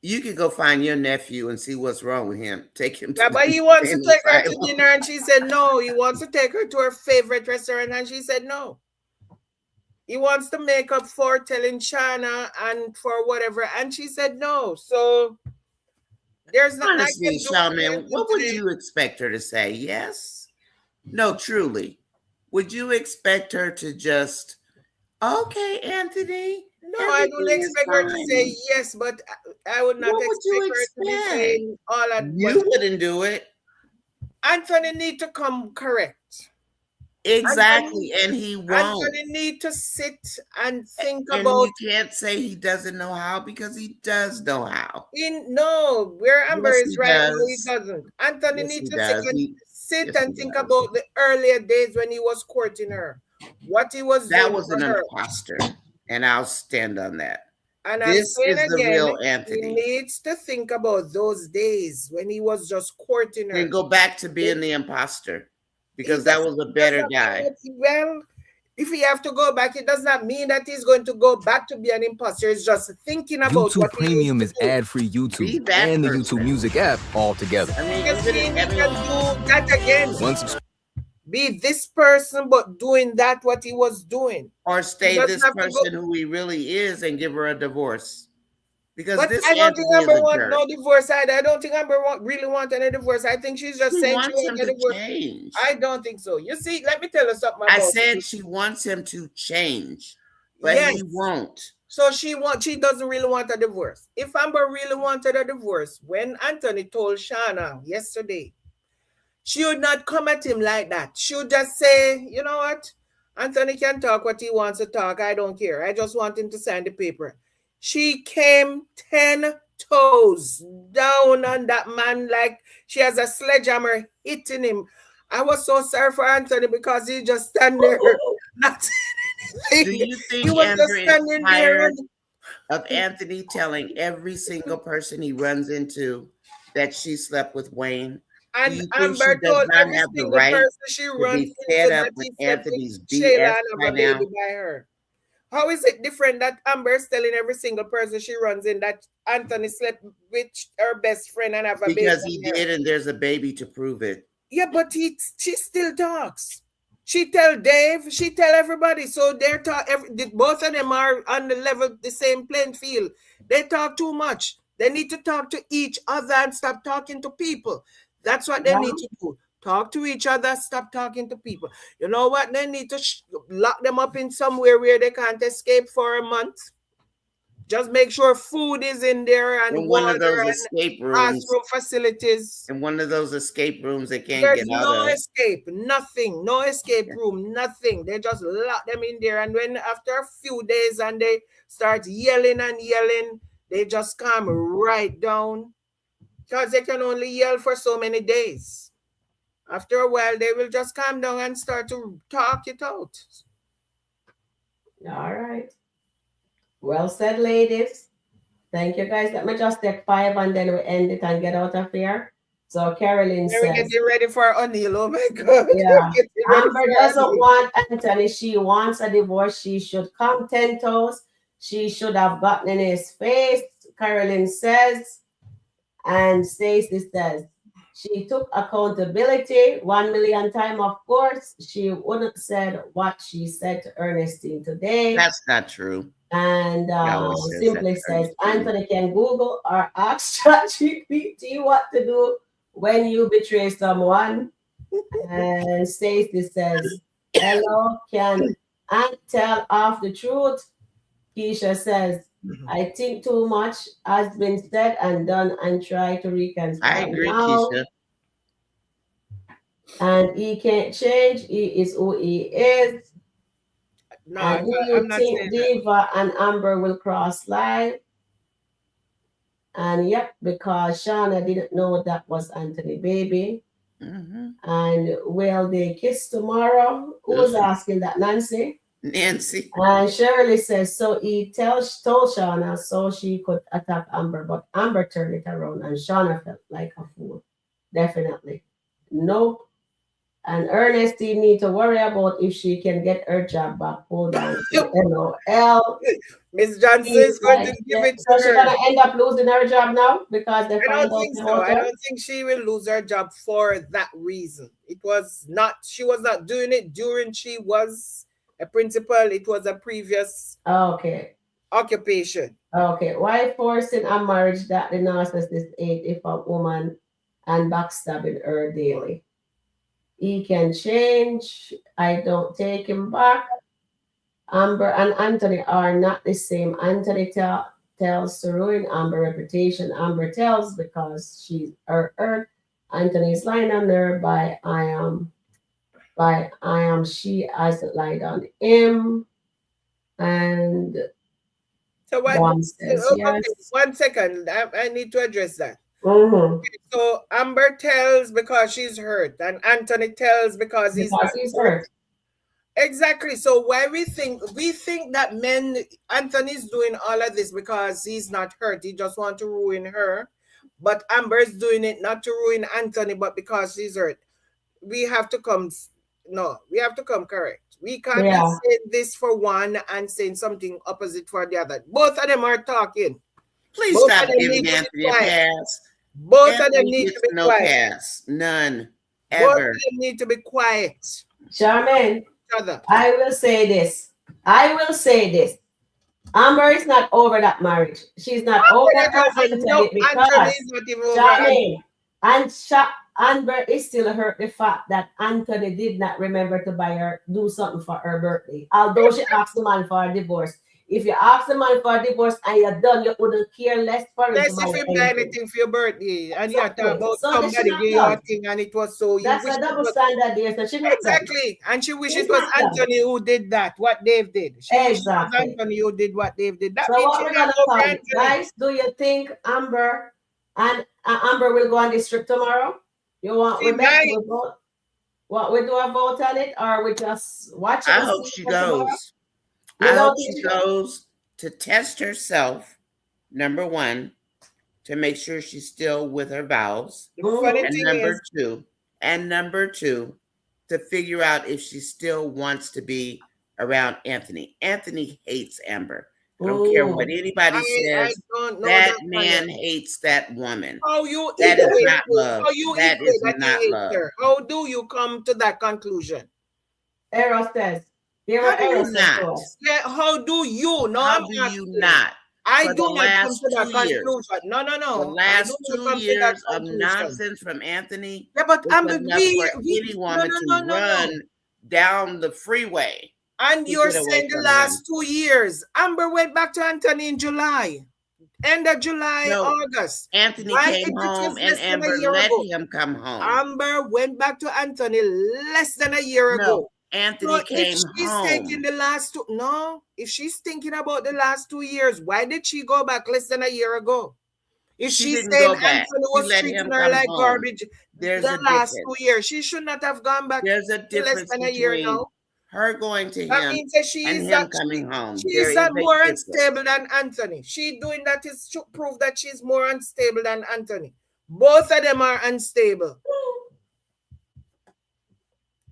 You can go find your nephew and see what's wrong with him. Take him to but he wants to take her to dinner and she said no. He wants to take her to her favorite restaurant and she said no. He wants to make up for telling Shana and for whatever, and she said no. So there's not. Honestly, Shaman, what would you expect her to say? Yes? No, truly. Would you expect her to just, okay, Anthony? No, I don't expect her to say yes, but I would not expect her to be saying all at once. You wouldn't do it. Anthony need to come correct. Exactly, and he won't. Anthony need to sit and think about. You can't say he doesn't know how because he does know how. No, where Amber is right now, he doesn't. Anthony needs to sit and think about the earlier days when he was courting her. What he was doing. That was an imposter, and I'll stand on that. And this is the real Anthony. He needs to think about those days when he was just courting her. And go back to being the imposter. Because that was a better guy. Well, if he have to go back, it does not mean that he's going to go back to be an imposter. It's just thinking about YouTube what Premium is ad-free YouTube and the YouTube Music app all together. I mean, he can do that again. Be this person, but doing that what he was doing. Or stay this person who he really is and give her a divorce. Because but this I don't think Amber wants no divorce either. I don't think Amber really wants any divorce. I think she's just saying she wants a divorce. Change. I don't think so. You see, let me tell you something. I said she wants him to change, but he won't. So she doesn't really want a divorce. If Amber really wanted a divorce, when Anthony told Shana yesterday, she would not come at him like that. She would just say, you know what? Anthony can talk what he wants to talk. I don't care. I just want him to sign the paper. She came 10 toes down on that man like she has a sledgehammer hitting him. I was so sorry for Anthony because he just stand there not saying anything. Do you think he was Andrew just standing is tired there of Anthony telling every single person he runs into that she slept with Wayne? And Amber told every single person she runs into that Anthony's BS right now. By her. How is it different that Amber is telling every single person she runs in that Anthony slept with her best friend and have a baby? Because he did, and there's a baby to prove it. Yeah, but she still talks. She tell Dave, she tell everybody. So they're both of them are on the level, the same playing field. They talk too much. They need to talk to each other and stop talking to people. That's what they need to do. Talk to each other, stop talking to people. You know what? They need to lock them up in somewhere where they can't escape for a month. Just make sure food is in there and one of those escape rooms, classroom facilities. In one of those escape rooms they can't There's get out of. No escape, nothing, no escape room, nothing. They just lock them in there. And when after a few days and they start yelling and yelling, they just calm right down. Because they can only yell for so many days. After a while, they will just calm down and start to talk it out. All right. Well said, ladies. Thank you, guys. Let me just take 5 and then we end it and get out of here. So Carolyn says... We're getting ready for O'Neill. Oh, my God. Yeah. Amber doesn't want Anthony. She wants a divorce. She should come 10 toes. She should have gotten in his face, Carolyn says. And Stacey says, she took accountability 1 million times, of course. She wouldn't have said what she said to Ernestine today. That's not true. And simply says, Anthony can Google or ask ChatGPT what to do when you betray someone. And Stacey says, hello, can Aunt tell off the truth? Keisha says, I think too much has been said and done and try to reconcile. I agree, Keisha. And he can't change. He is who he is. No, And do I'm you not think saying that. Diva and Amber will cross live? And yep, because Shauna didn't know that was Anthony baby. Mm-hmm. And will they kiss tomorrow? Who was asking that? Nancy? Nancy. And Shirley says, so he told Shauna so she could attack Amber, but Amber turned it around and Shauna felt like a fool. Definitely. Nope. And Ernestine need to worry about if she can get her job back. Hold on. LOL. Miss Johnson is going to give it to So she's her. gonna end up losing her job now because they I find don't out think so. about I her? don't think she will lose her job for that reason. It was not, she was not doing it during she was a principal. It was a previous occupation. Okay. Why forcing a marriage that the narcissist ate if a woman and backstabbing her daily? He can change. I don't take him back. Amber and Anthony are not the same. Anthony tells to ruin Amber's reputation. Amber tells because she's hurt. Anthony is lying on her by I am she hasn't lied on him. And so what one says yes. Okay, 1 second. I need to address that. Mm-hmm. Okay, so Amber tells because she's hurt, and Anthony tells because he's hurt. Exactly. So why we think that Anthony's doing all of this because he's not hurt. He just want to ruin her. But Amber's doing it not to ruin Anthony, but because she's hurt. We have to come correct. We can't be saying this for one and saying something opposite for the other. Both of them are talking. Please stop giving Anthony a pass. Both of them need to be quiet. Pass. None. Ever. Both of them need to be quiet. Charmaine, I will say this. Amber is not over that marriage. She's not over Anthony because Charmaine and Amber is still hurt the fact that Anthony did not remember to do something for her birthday. Although she asked the man for a divorce. If you ask the man for a divorce and you're done, you wouldn't care less for him. Let's if you buy anything for your birthday and you talk about somebody gave you a thing and it was so. That's a double standard there. So she exactly. And she wishes it was Anthony who did that, what Dave did. She wishes it was Anthony who did what Dave did. That so what we're gonna talk, guys, do you think Amber and Amber will go on this trip tomorrow? You want we vote? What we do a vote on it, or we just watch it? I hope she goes. I hope she goes to test herself, number one, to make sure she's still with her vows. And number two, to figure out if she still wants to be around Anthony. Anthony hates Amber. I don't care what anybody says. That man hates that woman. That is not love. That is not love. How do you come to that conclusion? Eros says. How do you not? How do you? No, how do you not? I do not come to that conclusion. No. The last 2 years of nonsense from Anthony. Yeah, but enough for any woman to run down the freeway. And you're saying the last 2 years. Amber went back to Anthony in July. End of July, August. Anthony came home and Amber let him come home. Amber went back to Anthony less than a year ago. Anthony came home. If she's thinking about the last 2 years, why did she go back less than a year ago? If she's saying Anthony was treating her like garbage the last 2 years, she should not have gone back. There's a difference less than a year now. Her going to that him means that she and is him coming home. She is more unstable than Anthony. She doing that is to prove that she's more unstable than Anthony. Both of them are unstable.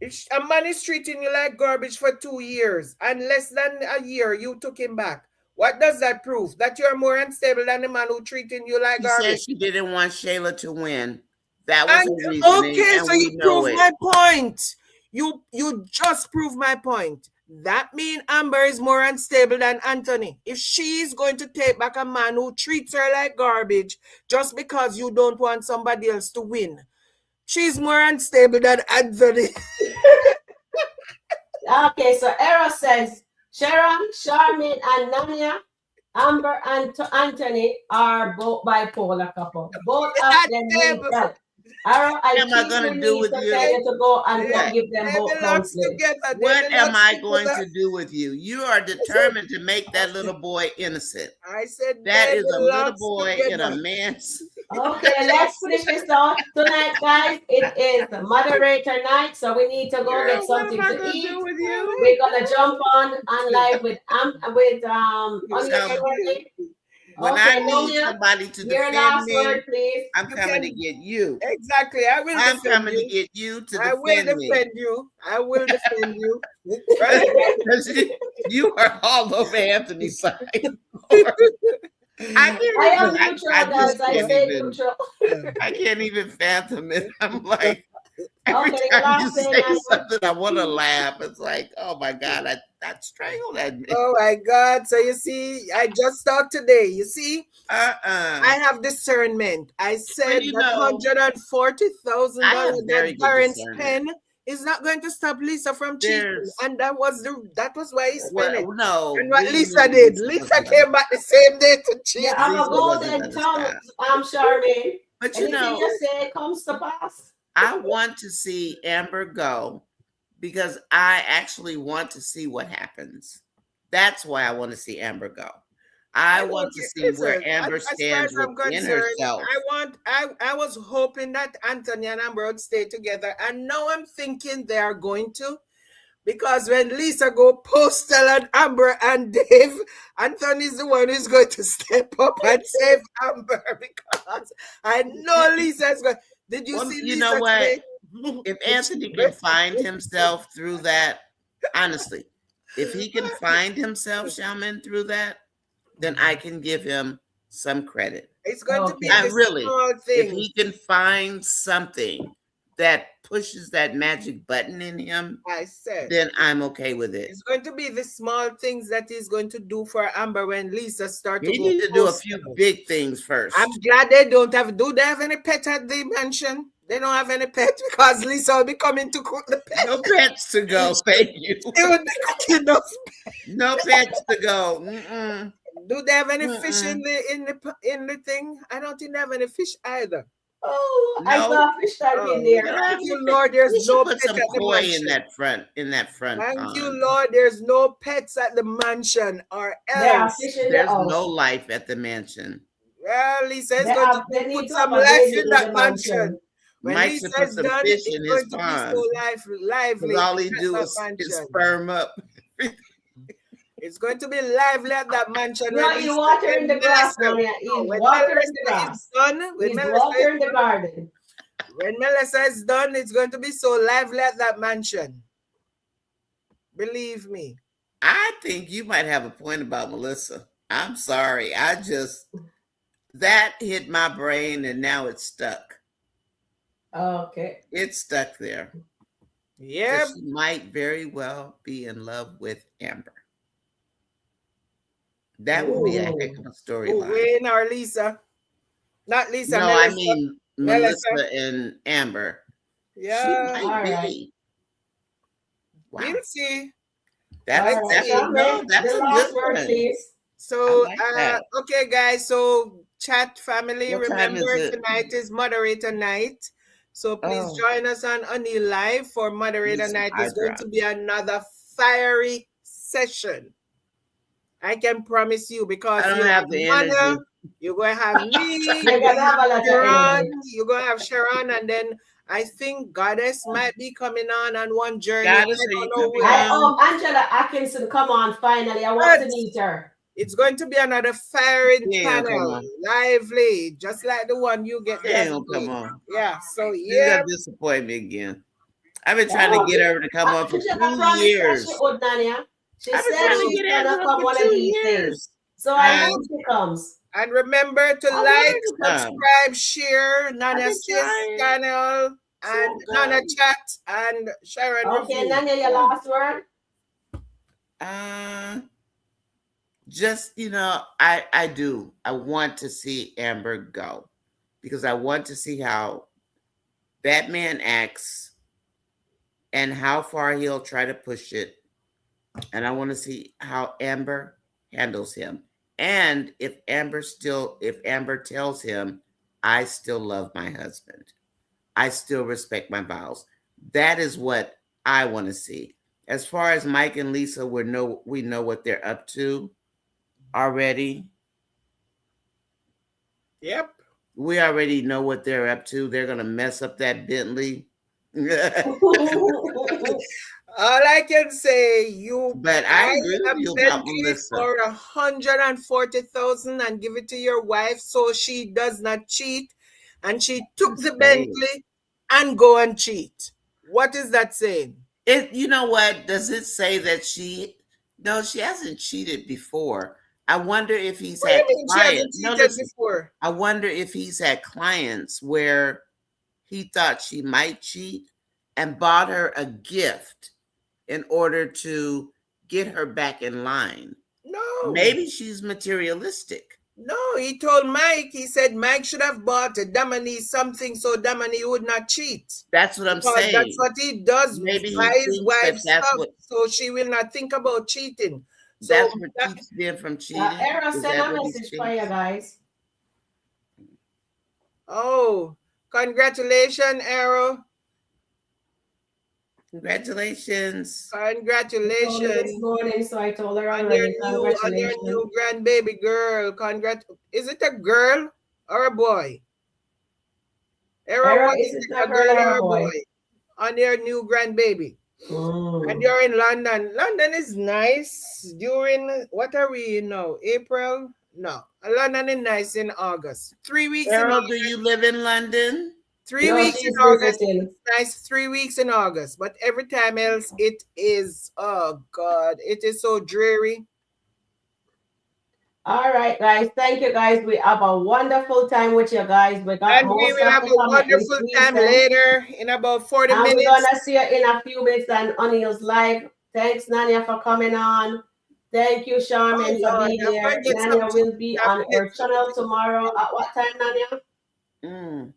If a man is treating you like garbage for 2 years and less than a year you took him back, what does that prove? That you're more unstable than the man who treating you like garbage? She said she didn't want Shayla to win. That was her reasoning. Okay, so you proved my point. You just proved my point. That means Amber is more unstable than Anthony. If she is going to take back a man who treats her like garbage just because you don't want somebody else to win, she's more unstable than Anthony. Okay, so Eros says Sharon, Charmaine, and Nanya, Amber and Anthony are both bipolar couple. Both of them need help. What am I going to do with you? Tell you to go and go give them They both belongs counseling. together. What am I going to do with you? You are determined to make that little boy innocent. I said That is a little belongs boy in together. a man's. Okay, let's finish this off tonight, guys. It is moderator night, so we need to go get something What am I to gonna eat. do with you? We're gonna jump on live with When Okay, I need Nonia, somebody to your defend last me, word, please. I'm coming to get you. Exactly. I will I'm defend coming you. to get you to I will defend me. defend you. I will defend you. You are all over Anthony's side. I am neutral, guys. I say neutral. I can't even fathom it. I'm like, every Okay, time last you thing say I- something, I want to laugh. It's like, oh my God, that strangled at me. Oh my God. So you see, I just talked today. You see, I have discernment. I said you that know, $140,000 I have that very good Darren discernment. spent is not going to stop Lesa from cheating. And that was why he spent it. No. And what Lesa did, Lesa came back the same day to cheat. Yeah, I'm a golden tongue. I'm Charmaine. But you Anything know, you say comes to pass. I want to see Amber go because I actually want to see what happens. That's why I want to see Amber go. I want to see where Amber stands within herself. I was hoping that Anthony and Amber would stay together, and now I'm thinking they are going to, because when Lesa go postal and Amber and Dave, Anthony's the one who's going to step up and save Amber, because I know Lesa is going. Did you see? You Lesa know what? today? If Anthony can find himself through that, honestly, if he can find himself, Shaman, through that, then I can give him some credit. It's going to be really, small thing. If he can find something that pushes that magic button in him, then I'm okay with it. It's going to be the small things that he's going to do for Amber when Lesa starts to go. He needs to do a few big things first. I'm glad they don't have. Do they have any pet at the mansion? They don't have any pet because Lesa will be coming to cook the pet. No pets to go. Thank you. They would be cooking those pets. No pets to go. Mm-mm. Do they have any fish in the thing? I don't think they have any fish either. Oh, no. I saw a fish tank in there. Thank you, Lord. There's no pets at the mansion. in that front. Thank pond. you, Lord. There's no pets at the mansion, or else there's no life at the mansion. Well, Lesa is going to put some life in that mansion. When Mike's Lesa put is some done, fish it's in going his to pond. be so lively. All he do is sperm up. It's going to be lively at that mansion. No, he's watering the grass, Maria. He's watering the grass. He's watering the garden. When Melissa is done, it's going to be so lively at that mansion. Believe me. I think you might have a point about Melissa. I'm sorry. That hit my brain and now it's stuck. Okay. It's stuck there. Yeah. She might very well be in love with Amber. That would be a heck of a storyline. Wayne or Lesa? Not Lesa. No, Melissa. I mean Melissa and Amber. Yeah. She might be. Wow. We'll see. That's a good one. Please. So, okay, guys. So, chat family, remember tonight is moderator night. So please join us on O'Neill Live for moderator night. It's going to be another fiery session. I can promise you, because I don't have the energy. You're going to have me, you're going to have Sharon, and then I think Goddess might be coming on one journey. Goddess, Angela Atkinson, come on, finally. I want to meet her. It's going to be another firing panel, lively, just like the one you get there. Come on. Yeah, so You're going to disappoint me again. I've been trying to get her to come on for 2 years. She said she's gonna come one of these days. So I hope she comes. And remember to like, subscribe, share Nana's channel and Nana chat and Sharon. Okay, Nana, your last word. Just, I do. I want to see Amber go because I want to see how Batman acts and how far he'll try to push it. And I want to see how Amber handles him. And if Amber tells him, I still love my husband. I still respect my vows. That is what I want to see. As far as Mike and Lesa, we know what they're up to already. Yep. We already know what they're up to. They're going to mess up that Bentley. All I can say, you but I agree with you about Bentley Melissa. for 140,000 and give it to your wife so she does not cheat, and she took the Bentley and go and cheat. What is that saying? You know what? Does it say that she? No, she hasn't cheated before. I wonder if he's had clients. She hasn't cheated before. I wonder if he's had clients where he thought she might cheat and bought her a gift in order to get her back in line. No. Maybe she's materialistic. No, he told Mike, he said Mike should have bought a Damani something so Damani would not cheat. That's what I'm saying. That's what he does. Maybe buy his wife stuff what, so she will not think about cheating. So that's what keeps them from cheating. Era sent a message for you guys. Oh, congratulations, Arrow. Congratulations. Congratulations. This morning, so I told her already. On your new grandbaby girl. Is it a girl or a boy? Arrow, is it a girl or a boy? On your new grandbaby. And you're in London. London is nice during, what are we now? April? No. London is nice in August. 3 weeks Arrow, in August. do you live in London? 3 weeks in August. It's nice. 3 weeks in August. But every time else, it is, oh God, it is so dreary. All right, guys. Thank you, guys. We have a wonderful time with you guys. We got and we will have a wonderful time later in about 40 minutes. We're going to see you in a few minutes on O'Neill's Live. Thanks, Nanya, for coming on. Thank you, Sharon, for being here. Nanya will be on her channel tomorrow. At what time, Nanya?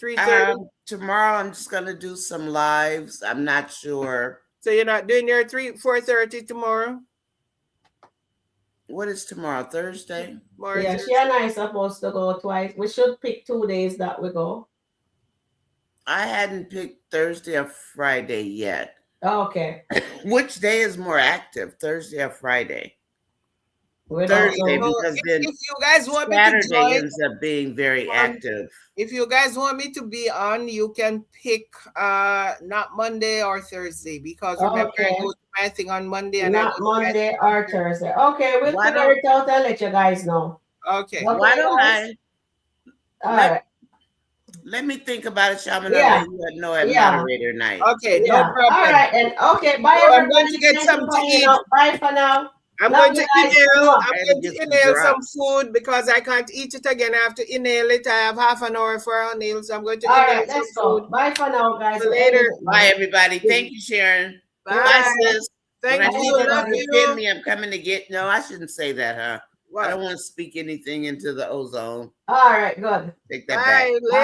3:30. Tomorrow, I'm just going to do some lives. I'm not sure. So you're not doing your 4:30 tomorrow? What is tomorrow? Thursday? Yeah, she and I are supposed to go twice. We should pick 2 days that we go. I hadn't picked Thursday or Friday yet. Okay. Which day is more active, Thursday or Friday? Thursday, because then if you guys want Saturday me to join, ends up being very active. If you guys want me to be on, you can pick not Monday or Thursday, because remember I go to my thing on Monday and not Monday or Thursday. Okay, we'll figure it out and let you guys know. Okay. Why don't I? All right. Let me think about it, Shaman. Yeah. You know at moderator night. Okay, no problem. All right, then. Okay, bye, everybody. I'm going to get something to eat. Bye for now. I'm going to inhale some food because I can't eat it again. I have to inhale it. I have half an hour for our nails. I'm going to inhale some food. Bye for now, guys. Later. Bye, everybody. Thank you, Sharon. Bye. Bye, sis. Thank you. Love you. Get me, I'm coming to get. No, I shouldn't say that, huh? What? I don't want to speak anything into the ozone. All right, good. Take that back. Bye.